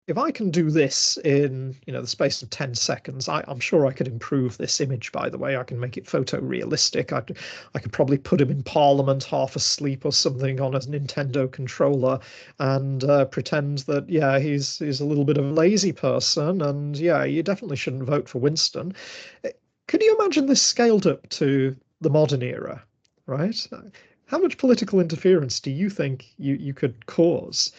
If I can do this in, the space of 10 seconds, I'm sure I could improve this image, by the way. I can make it photorealistic. I could probably put him in Parliament half asleep or something on a Nintendo controller and pretend that, yeah, he's a little bit of a lazy person. And yeah, you definitely shouldn't vote for Winston. Could you imagine this scaled up to the modern era, right? How much political interference do you think you could cause?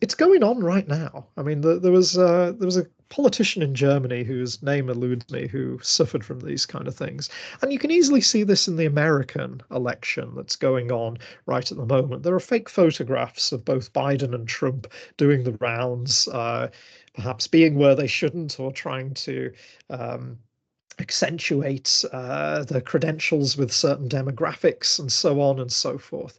It's going on right now. I mean, there was a politician in Germany whose name eludes me who suffered from these kind of things, and you can easily see this in the American election that's going on right at the moment. There are fake photographs of both Biden and Trump doing the rounds, perhaps being where they shouldn't, or trying to accentuate the credentials with certain demographics and so on and so forth.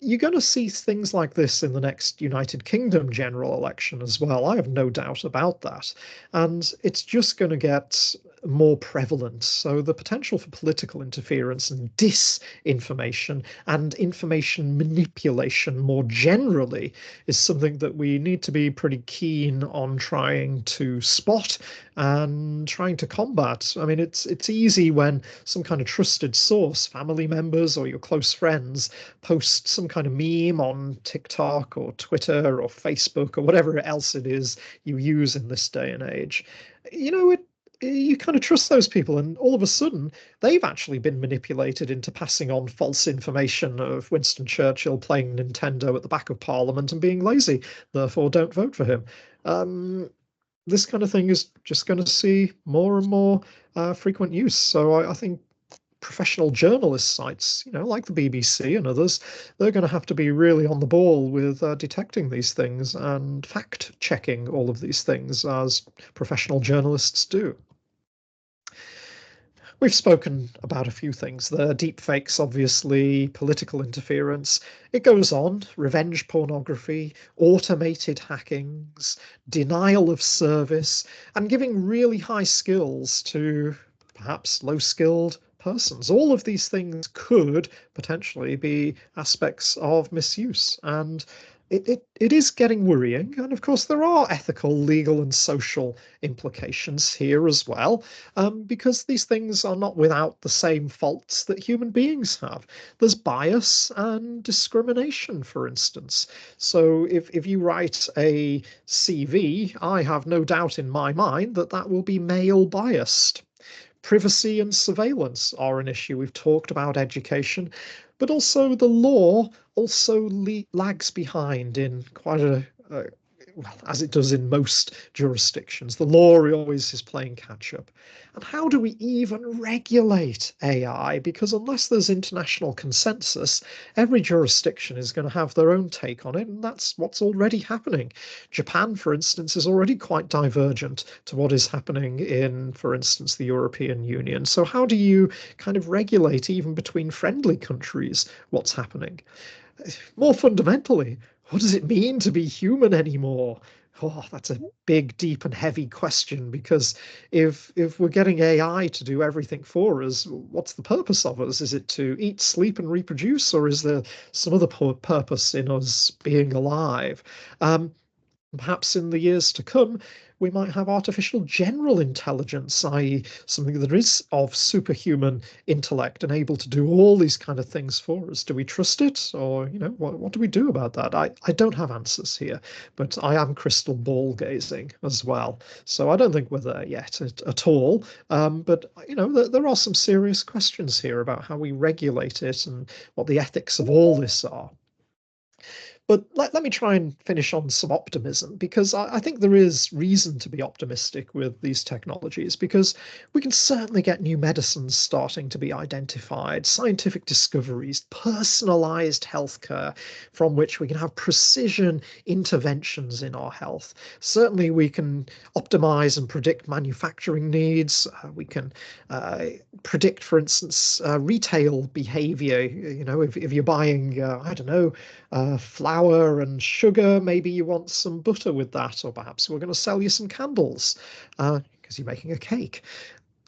You're going to see things like this in the next United Kingdom general election as well. I have no doubt about that. And it's just going to get more prevalent. So the potential for political interference and disinformation and information manipulation more generally is something that we need to be pretty keen on trying to spot and trying to combat. I mean, it's easy when some kind of trusted source, family members or your close friends, post some kind of meme on TikTok or Twitter or Facebook or whatever else it is you use in this day and age. You kind of trust those people, and all of a sudden they've actually been manipulated into passing on false information of Winston Churchill playing Nintendo at the back of Parliament and being lazy, therefore don't vote for him. This kind of thing is just going to see more and more frequent use. So I think professional journalist sites, like the BBC and others, they're going to have to be really on the ball with detecting these things and fact checking all of these things, as professional journalists do. We've spoken about a few things there. Deep fakes, obviously, political interference. It goes on. Revenge pornography, automated hackings, denial of service, and giving really high skills to perhaps low-skilled persons. All of these things could potentially be aspects of misuse, and it is getting worrying. And of course, there are ethical, legal, and social implications here as well, because these things are not without the same faults that human beings have. There's bias and discrimination, for instance. So if you write a CV, I have no doubt in my mind that that will be male biased. Privacy and surveillance are an issue. We've talked about education, but also the law also lags behind in quite well, as it does in most jurisdictions. The law always is playing catch up. And how do we even regulate AI? Because unless there's international consensus, every jurisdiction is going to have their own take on it, and that's what's already happening. Japan, for instance, is already quite divergent to what is happening in, for instance, the European Union. So how do you kind of regulate, even between friendly countries, what's happening? More fundamentally, what does it mean to be human anymore? Oh, that's a big, deep, and heavy question, because if we're getting AI to do everything for us, what's the purpose of us? Is it to eat, sleep, and reproduce, or is there some other purpose in us being alive? Perhaps in the years to come, we might have artificial general intelligence, i.e. something that is of superhuman intellect and able to do all these kind of things for us. Do we trust it? Or, what do we do about that? I don't have answers here, but I am crystal ball gazing as well. So I don't think we're there yet at all. But, there are some serious questions here about how we regulate it and what the ethics of all this are. But let me try and finish on some optimism, because I think there is reason to be optimistic with these technologies, because we can certainly get new medicines starting to be identified, scientific discoveries, personalized healthcare from which we can have precision interventions in our health. Certainly, we can optimize and predict manufacturing needs. We can predict, for instance, retail behavior. You know, if you're buying, I don't know, flour and sugar, maybe you want some butter with that, or perhaps we're going to sell you some candles because you're making a cake.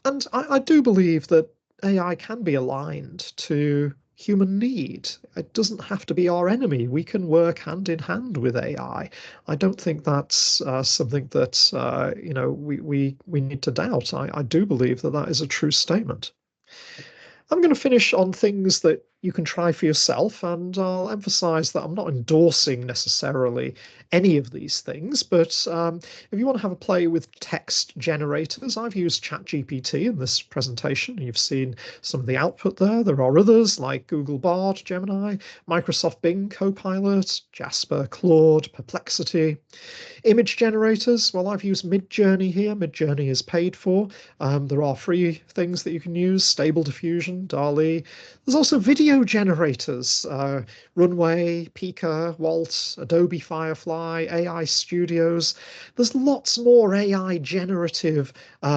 And I do believe that AI can be aligned to human need. It doesn't have to be our enemy. We can work hand in hand with AI. I don't think that's something that we need to doubt. I do believe that that is a true statement. I'm going to finish on things that you can try for yourself, and I'll emphasize that I'm not endorsing necessarily any of these things, but if you want to have a play with text generators, I've used ChatGPT in this presentation. You've seen some of the output there. There are others like Google Bard, Gemini, Microsoft Bing Copilot, Jasper, Claude, Perplexity. Image generators, well, I've used Midjourney here. Midjourney is paid for. There are free things that you can use, Stable Diffusion, DALL-E. There's also video generators, Runway, Pika, Walt, Adobe Firefly, AI Studios. There's lots more AI generative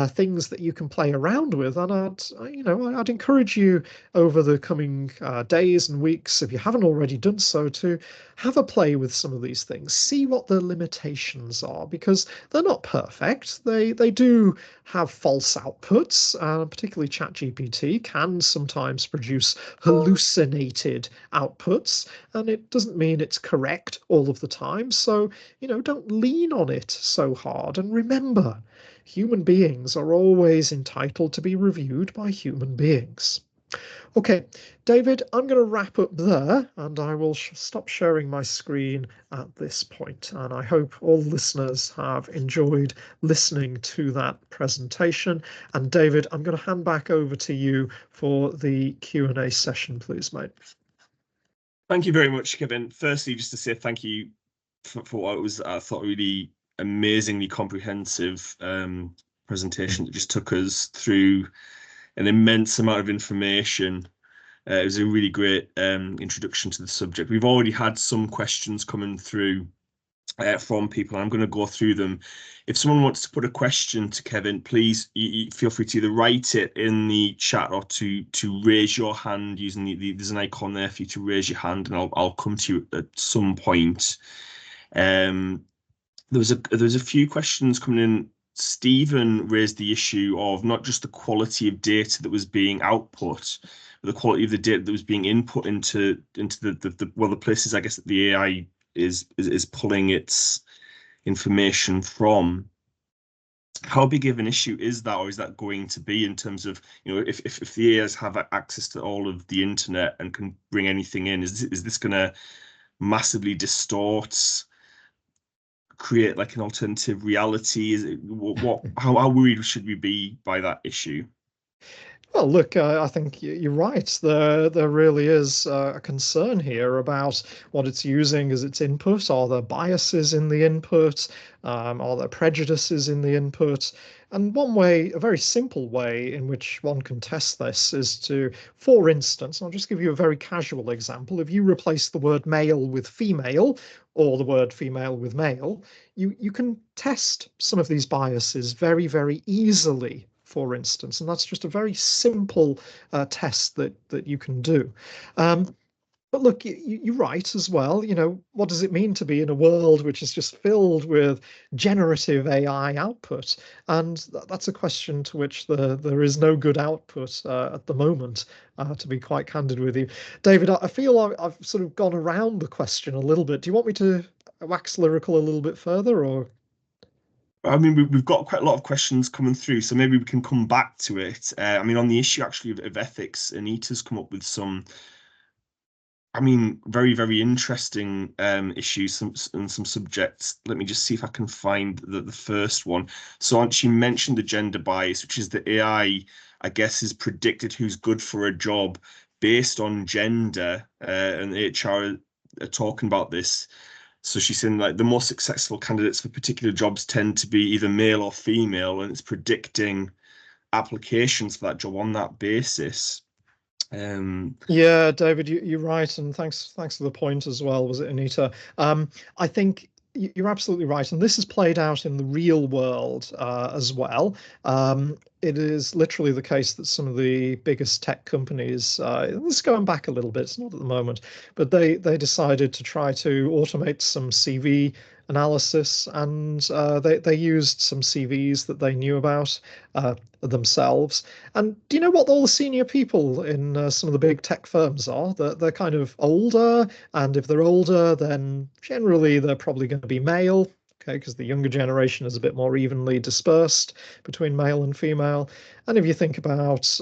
things that you can play around with, and I'd encourage you over the coming days and weeks, if you haven't already done so, to have a play with some of these things. See what the limitations are, because they're not perfect. They do have false outputs, particularly ChatGPT can sometimes produce hallucinated outputs, and it doesn't mean it's correct all of the time. So, don't lean on it so hard. And remember, human beings are always entitled to be reviewed by human beings. Okay, David, I'm going to wrap up there, and I will stop sharing my screen at this point. And I hope all listeners have enjoyed listening to that presentation. And David, I'm going to hand back over to you for the Q&A session, please, mate. Thank you very much, Kevin. Firstly, just to say thank you for what was, I thought, really amazingly comprehensive presentation that just took us through an immense amount of information. It was a really great introduction to the subject. We've already had some questions coming through from people. I'm going to go through them. If someone wants to put a question to Kevin, please feel free to either write it in the chat or to raise your hand using there's an icon there for you to raise your hand, and I'll come to you at some point. There was a few questions coming in. Stephen raised the issue of not just the quality of data that was being output, but the quality of the data that was being input into the places, I guess, that the AI is pulling its information from. How big of an issue is that, or is that going to be, in terms of, if the AIs have access to all of the internet and can bring anything in, is this going to massively distort, create like an alternative reality? Is it how worried should we be by that issue? Well, look, I think you're right. There really is a concern here about what it's using as its input. Are there biases in the input? Are there prejudices in the input? And one way, a very simple way in which one can test this is to, for instance, I'll just give you a very casual example. If you replace the word male with female, or the word female with male, you can test some of these biases very, very easily, for instance, and that's just a very simple test that you can do. But look, you're right as well. What does it mean to be in a world which is just filled with generative AI output? And that's a question to which there is no good output at the moment, to be quite candid with you. David, I feel I've sort of gone around the question a little bit. Do you want me to wax lyrical a little bit further, or? I mean, we've got quite a lot of questions coming through, so maybe we can come back to it. I mean, on the issue actually of ethics, Anita's come up with some, I mean, very, very interesting issues and some subjects. Let me just see if I can find the first one. So she mentioned the gender bias, which is the AI, I guess, is predicted who's good for a job based on gender, and HR are talking about this. So she's saying like the more successful candidates for particular jobs tend to be either male or female, and it's predicting applications for that job on that basis. Yeah, David, you're right, and thanks for the point as well. Was it Anita? I think you're absolutely right, and this is played out in the real world as well. It is literally the case that some of the biggest tech companies, this is going back a little bit, it's not at the moment, but they decided to try to automate some CV analysis, and they used some CVs that they knew about themselves. And do you know what all the senior people in some of the big tech firms are? They're kind of older, and if they're older, then generally they're probably going to be male. Okay, because the younger generation is a bit more evenly dispersed between male and female. And if you think about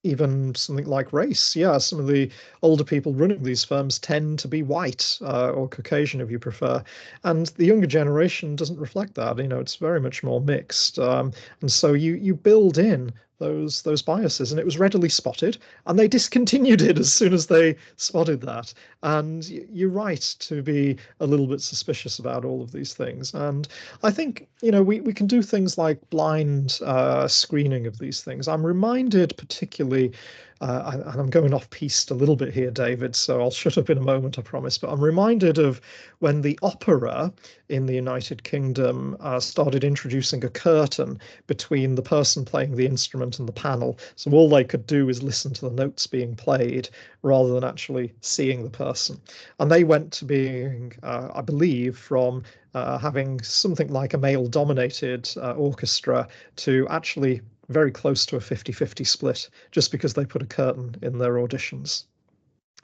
even something like race, yeah, some of the older people running these firms tend to be white or Caucasian, if you prefer, and the younger generation doesn't reflect that. You know, it's very much more mixed, and so you build in those biases, and it was readily spotted, and they discontinued it as soon as they spotted that. And you're right to be a little bit suspicious about all of these things. And I think, you know, we can do things like blind screening of these things. I'm reminded particularly, and I'm going off piste a little bit here, David, so I'll shut up in a moment, I promise, but I'm reminded of when the opera in the United Kingdom started introducing a curtain between the person playing the instrument and the panel. So all they could do is listen to the notes being played rather than actually seeing the person. And they went to being, I believe, from having something like a male-dominated orchestra to actually very close to a 50-50 split, just because they put a curtain in their auditions.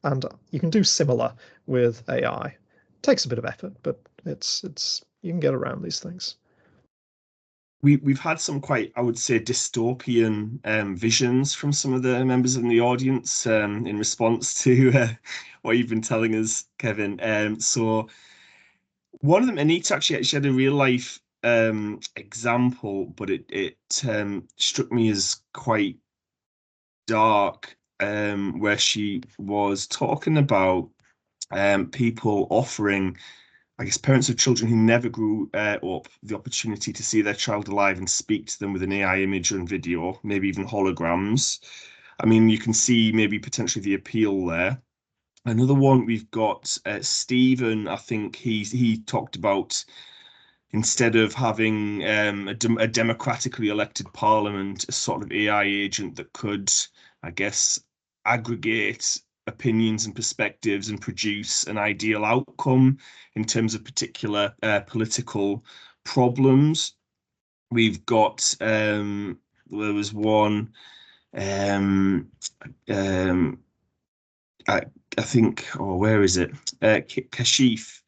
And you can do similar with AI. It takes a bit of effort, but it's you can get around these things. We've had some quite, I would say, dystopian visions from some of the members in the audience in response to what you've been telling us, Kevin. So one of them, Anita actually had a real life example, but it struck me as quite dark, where she was talking about people offering, I guess, parents of children who never grew up the opportunity to see their child alive and speak to them with an AI image and video, maybe even holograms. I mean, you can see maybe potentially the appeal there. Another one we've got Stephen. I think he talked about, instead of having a democratically elected parliament, a sort of AI agent that could, I guess, aggregate opinions and perspectives and produce an ideal outcome in terms of particular political problems. We've got there was one I think, oh, where is it? Kashif.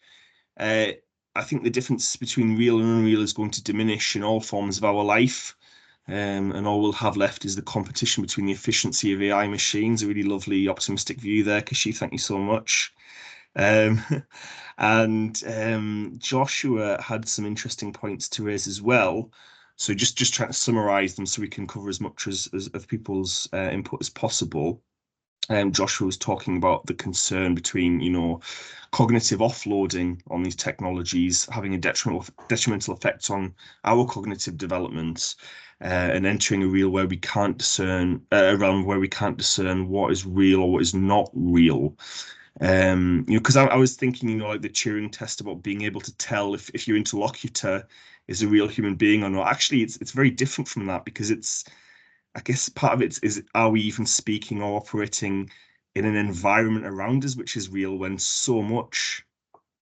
I think the difference between real and unreal is going to diminish in all forms of our life. And all we'll have left is the competition between the efficiency of AI machines. A really lovely, optimistic view there, Kashif. Thank you so much. And Joshua had some interesting points to raise as well. So just trying to summarize them so we can cover as much of people's input as possible. Joshua was talking about the concern between, you know, cognitive offloading on these technologies having a detrimental effect on our cognitive development, and entering a realm where we can't discern what is real or what is not real. You know, because I was thinking, you know, like the Turing test about being able to tell if your interlocutor is a real human being or not. Actually, it's very different from that, because I guess part of it is, are we even speaking or operating in an environment around us which is real, when so much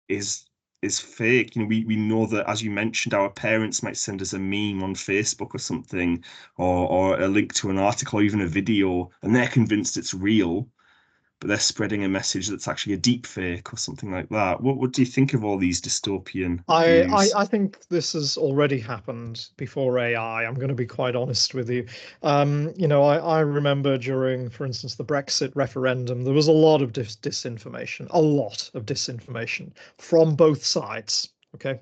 is fake? You know, we know that, as you mentioned, our parents might send us a meme on Facebook or something, or a link to an article or even a video, and they're convinced it's real, but they're spreading a message that's actually a deep fake or something like that. What do you think of all these dystopian views? I think this has already happened before AI. I'm going to be quite honest with you. You know, I remember during, for instance, the Brexit referendum, there was a lot of disinformation from both sides. Okay.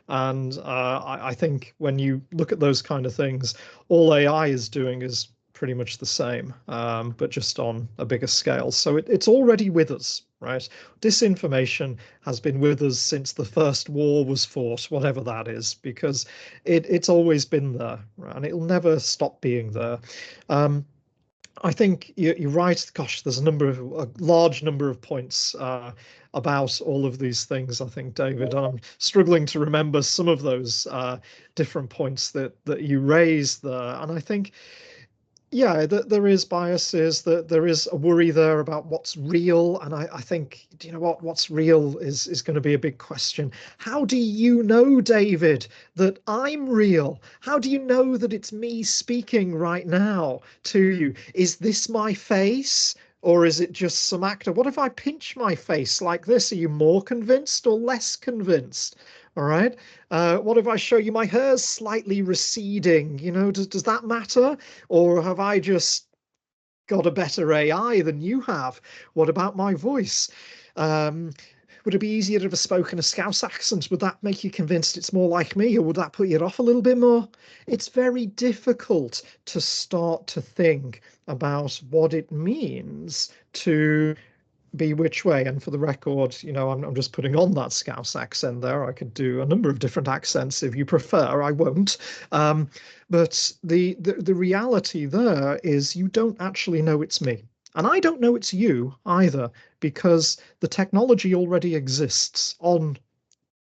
And I think when you look at those kind of things, all AI is doing is pretty much the same, but just on a bigger scale. So it's already with us, right? Disinformation has been with us since the first war was fought, whatever that is, because it's always been there, right? And it'll never stop being there. I think you're right. Gosh, there's a large number of points about all of these things. I think, David, I'm struggling to remember some of those different points that you raised there. And I think, yeah, that there is biases, that there is a worry there about what's real. And I think, you know what's real is going to be a big question. How do you know, David, that I'm real? How do you know that it's me speaking right now to you? Is this my face? Or is it just some actor? What if I pinch my face like this? Are you more convinced or less convinced? All right. What if I show you my hair's slightly receding? You know, does that matter? Or have I just got a better AI than you have? What about my voice? Would it be easier to have spoken a Scouse accent? Would that make you convinced it's more like me, or would that put you off a little bit more? It's very difficult to start to think about what it means to be which way. And for the record, you know, I'm just putting on that Scouse accent there. I could do a number of different accents if you prefer. I won't. But the reality there is you don't actually know it's me. And I don't know it's you either, because the technology already exists on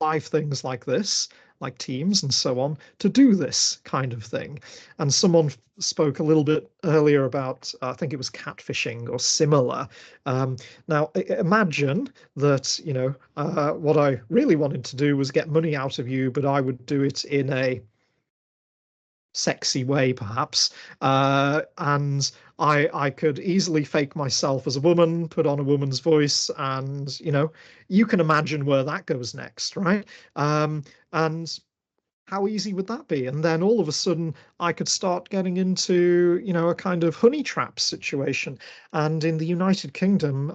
live things like this, like Teams and so on, to do this kind of thing. And someone spoke a little bit earlier about, I think it was catfishing or similar. Now, imagine that, you know, what I really wanted to do was get money out of you, but I would do it in a sexy way, perhaps, and I could easily fake myself as a woman, put on a woman's voice, and you know, you can imagine where that goes next, right? And how easy would that be? And then all of a sudden, I could start getting into, you know, a kind of honey trap situation. And in the United Kingdom,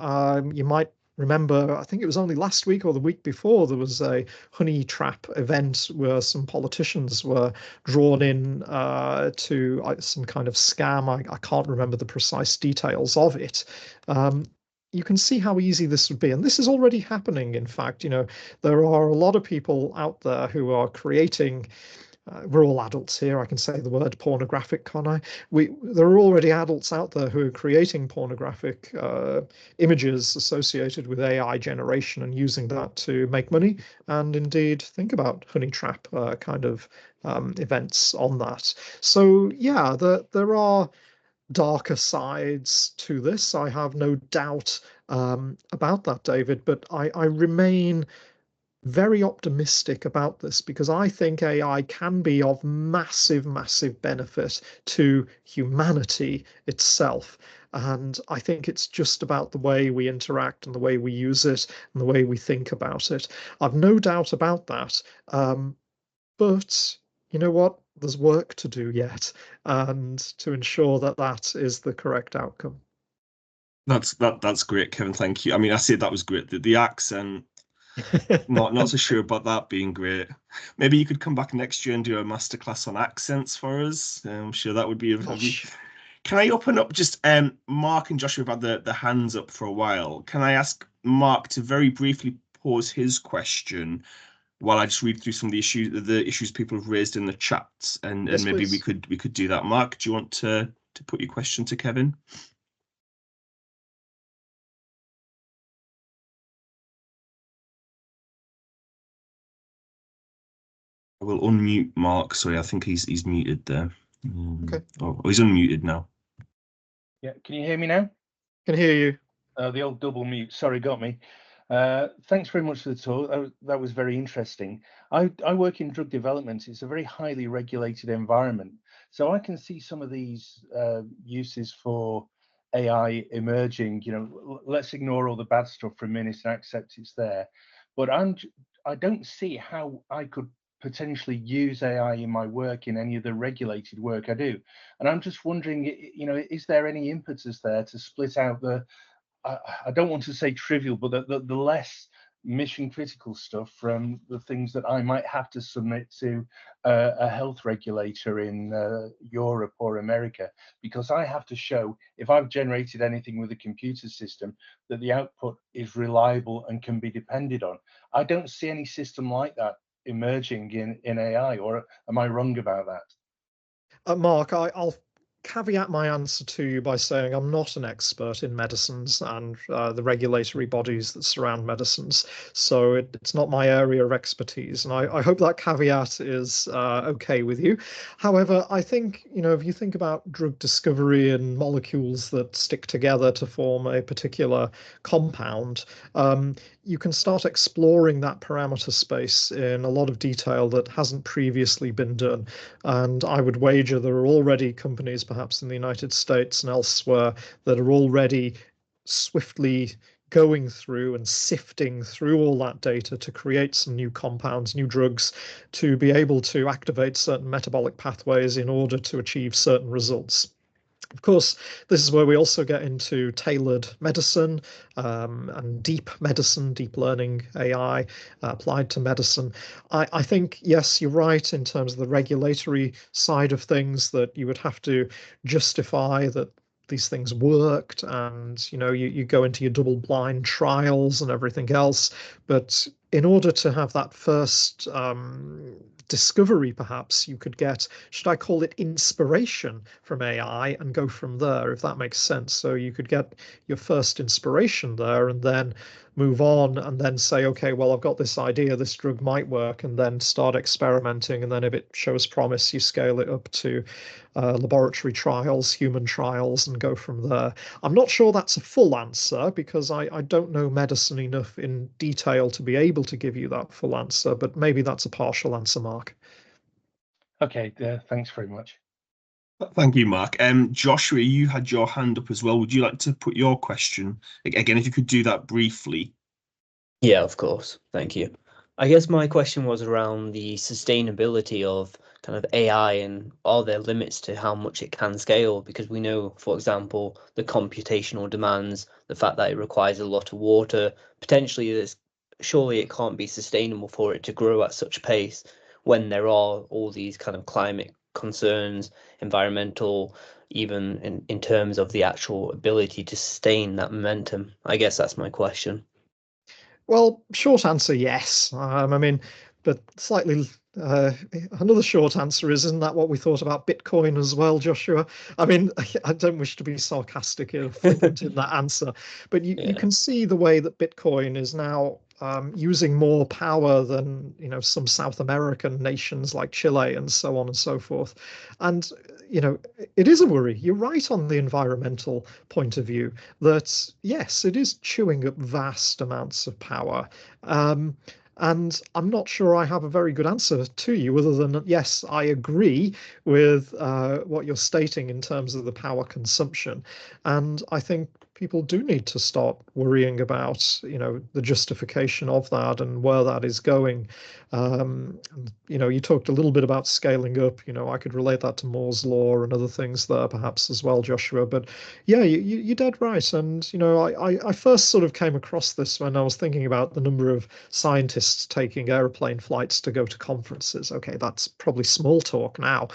you might remember, I think it was only last week or the week before, there was a honey trap event where some politicians were drawn in to some kind of scam. I can't remember the precise details of it. You can see how easy this would be. And this is already happening. In fact, you know, there are a lot of people out there who are creating, we're all adults here. I can say the word pornographic, can't I? There are already adults out there who are creating pornographic images associated with AI generation and using that to make money. And indeed, think about honey trap kind of events on that. So yeah, there are darker sides to this. I have no doubt about that, David, but I remain very optimistic about this because I think AI can be of massive, massive benefit to humanity itself. And I think it's just about the way we interact and the way we use it and the way we think about it. I've no doubt about that. But you know what? There's work to do yet, and to ensure that that is the correct outcome. That's great, Kevin. Thank you. I mean, I said that was great. The accent, not so sure about that being great. Maybe you could come back next year and do a masterclass on accents for us. I'm sure that would be a Can I open up just Mark and Joshua have had the hands up for a while. Can I ask Mark to very briefly pose his question while I just read through some of the issues people have raised in the chat, and Yes, maybe please. we could do that. Mark, do you want to put your question to Kevin? I will unmute Mark. Sorry, I think he's muted there. Okay. Oh, he's unmuted now. Yeah, can you hear me now? Can hear you. The old double mute. Sorry, got me. Thanks very much for the talk. That was very interesting. I work in drug development. It's a very highly regulated environment. So I can see some of these uses for AI emerging. You know, let's ignore all the bad stuff for a minute and accept it's there. But I don't see how I could potentially use AI in my work, in any of the regulated work I do. And I'm just wondering, you know, is there any impetus there to split out the, I don't want to say trivial, but the less mission critical stuff from the things that I might have to submit to a health regulator in Europe or America, because I have to show, if I've generated anything with a computer system, that the output is reliable and can be depended on. I don't see any system like that emerging in AI, or am I wrong about that? Mark, I'll caveat my answer to you by saying I'm not an expert in medicines and the regulatory bodies that surround medicines, so it's not my area of expertise, and I hope that caveat is okay with you. However, I think, if you think about drug discovery and molecules that stick together to form a particular compound, you can start exploring that parameter space in a lot of detail that hasn't previously been done. And I would wager there are already companies, perhaps in the United States and elsewhere, that are already swiftly going through and sifting through all that data to create some new compounds, new drugs, to be able to activate certain metabolic pathways in order to achieve certain results. Of course, this is where we also get into tailored medicine and deep medicine, deep learning AI applied to medicine. I think, yes, you're right in terms of the regulatory side of things, that you would have to justify that these things worked, and you go into your double-blind trials and everything else. But in order to have that first discovery, perhaps you could get, should I call it, inspiration from AI and go from there, if that makes sense. So you could get your first inspiration there and then move on and then say, okay, well, I've got this idea, this drug might work, and then start experimenting. And then if it shows promise, you scale it up to laboratory trials, human trials, and go from there. I'm not sure that's a full answer, because I don't know medicine enough in detail to be able to give you that full answer, but maybe that's a partial answer, Mark. Okay, thanks very much. Thank you, Mark. Joshua, you had your hand up as well. Would you like to put your question? Again, if you could do that briefly. Yeah, of course. Thank you. I guess my question was around the sustainability of kind of AI, and are there limits to how much it can scale? Because we know, for example, the computational demands, the fact that it requires a lot of water, potentially surely it can't be sustainable for it to grow at such pace when there are all these kind of climate concerns, environmental, even in terms of the actual ability to sustain that momentum. I guess that's my question. Well, short answer, yes. But slightly another short answer is, isn't that what we thought about Bitcoin as well, Joshua? I don't wish to be sarcastic or flippant in that answer, but you can see the way that Bitcoin is now using more power than some South American nations like Chile and so on and so forth. And it is a worry. You're right on the environmental point of view, that yes, it is chewing up vast amounts of power. And I'm not sure I have a very good answer to you, other than, yes, I agree with what you're stating in terms of the power consumption. And I think people do need to start worrying about, the justification of that and where that is going. You talked a little bit about scaling up. I could relate that to Moore's law and other things there, perhaps as well, Joshua. But yeah, you're dead right. And I first sort of came across this when I was thinking about the number of scientists taking airplane flights to go to conferences. Okay, that's probably small talk now.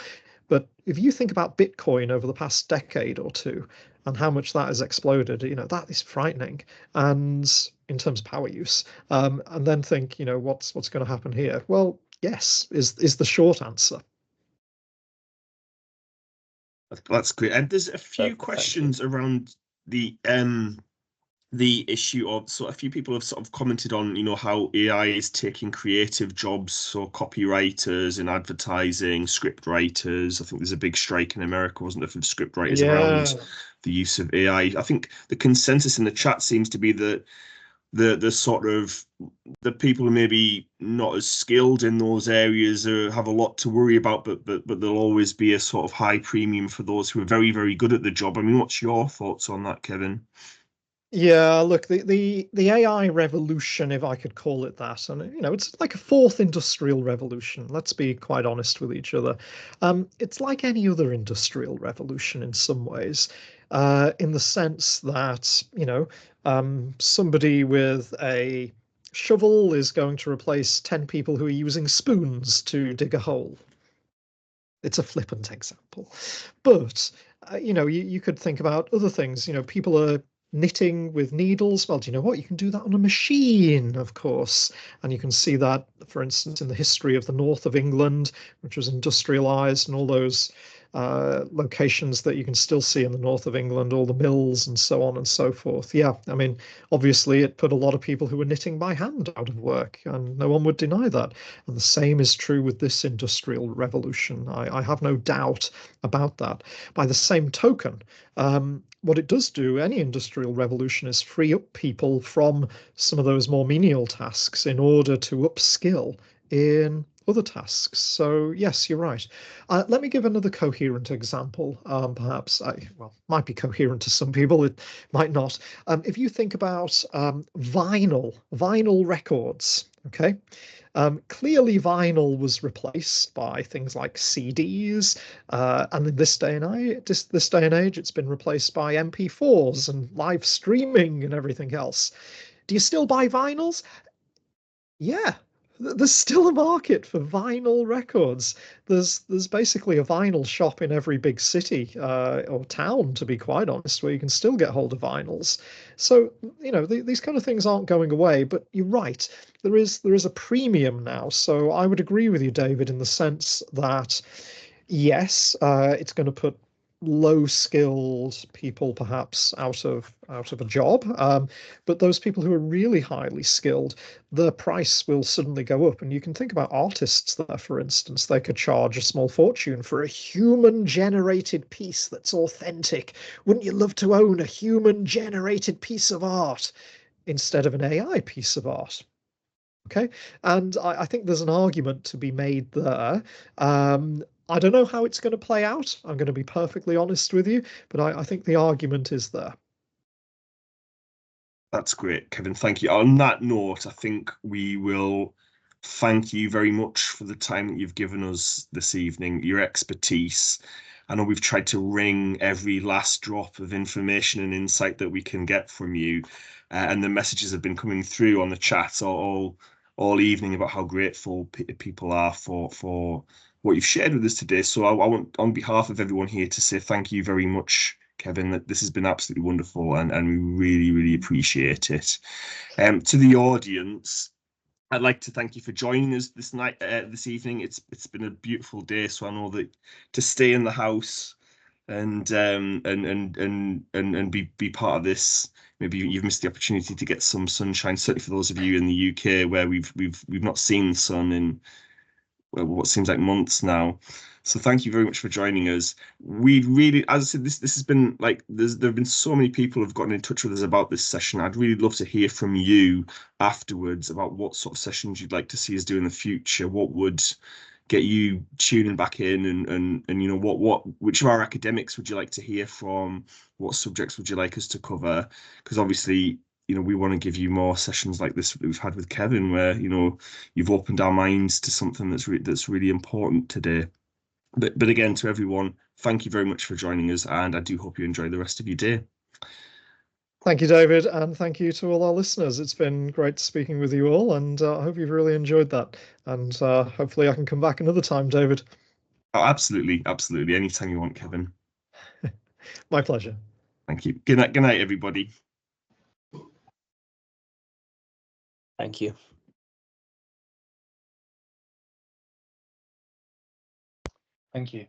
But if you think about Bitcoin over the past decade or two and how much that has exploded, that is frightening. And in terms of power use, and then think, what's going to happen here? Well, yes, is the short answer. That's great. And there's a few questions around the issue of, so a few people have sort of commented on, how AI is taking creative jobs, so copywriters in advertising, script writers. I think there's a big strike in America, wasn't there, for the script writers around the use of AI. I think the consensus in the chat seems to be that the sort of the people who maybe not as skilled in those areas have a lot to worry about, but there'll always be a sort of high premium for those who are very, very good at the job. What's your thoughts on that, Kevin? Yeah, look, the AI revolution, if I could call it that, and it's like a fourth industrial revolution. Let's be quite honest with each other. It's like any other industrial revolution in some ways, in the sense that somebody with a shovel is going to replace 10 people who are using spoons to dig a hole. It's a flippant example, but you could think about other things. People are knitting with needles. Well, do you know what? You can do that on a machine, of course. And you can see that, for instance, in the history of the north of England, which was industrialized, and all those locations that you can still see in the north of England, all the mills and so on and so forth. Yeah, I mean, obviously it put a lot of people who were knitting by hand out of work, and no one would deny that. And the same is true with this industrial revolution. I have no doubt about that. By the same token, what it does do, any industrial revolution, is free up people from some of those more menial tasks in order to upskill in other tasks. So yes, you're right. Let me give another coherent example. Perhaps, might be coherent to some people, it might not. If you think about vinyl records, okay? Clearly, vinyl was replaced by things like CDs, and in this day and age, it's been replaced by MP4s and live streaming and everything else. Do you still buy vinyls? Yeah, there's still a market for vinyl records. There's basically a vinyl shop in every big city or town, to be quite honest, where you can still get hold of vinyls. So these kind of things aren't going away. But you're right, there is a premium now. So I would agree with you, David, in the sense that yes, it's going to put low-skilled people perhaps out of a job, but those people who are really highly skilled, the price will suddenly go up. And you can think about artists there, for instance. They could charge a small fortune for a human-generated piece that's authentic. Wouldn't you love to own a human-generated piece of art instead of an AI piece of art? Okay, and I think there's an argument to be made there. I don't know how it's going to play out. I'm going to be perfectly honest with you, but I think the argument is there. That's great, Kevin. Thank you. On that note, I think we will thank you very much for the time that you've given us this evening, your expertise. I know we've tried to wring every last drop of information and insight that we can get from you, and the messages have been coming through on the chat all evening about how grateful people are for what you've shared with us today. So I want, on behalf of everyone here, to say thank you very much, Kevin. That this has been absolutely wonderful, and we really, really appreciate it. To the audience, I'd like to thank you for joining us this evening. It's been a beautiful day, so I know that to stay in the house and be part of this, maybe you've missed the opportunity to get some sunshine. Certainly for those of you in the UK, where we've not seen the sun in what seems like months now. So thank you very much for joining us. We really, as I said, this has been like, there have been so many people who've gotten in touch with us about this session. I'd really love to hear from you afterwards about what sort of sessions you'd like to see us do in the future. What would get you tuning back in, and which of our academics would you like to hear from? What subjects would you like us to cover? Because obviously, we want to give you more sessions like this that we've had with Kevin, where you've opened our minds to something that's really important today. But again, to everyone, thank you very much for joining us, and I do hope you enjoy the rest of your day. Thank you, David, and thank you to all our listeners. It's been great speaking with you all, and I hope you've really enjoyed that. And hopefully I can come back another time, David. Oh, absolutely, absolutely. Anytime you want, Kevin. My pleasure. Thank you. Good night, everybody. Thank you. Thank you.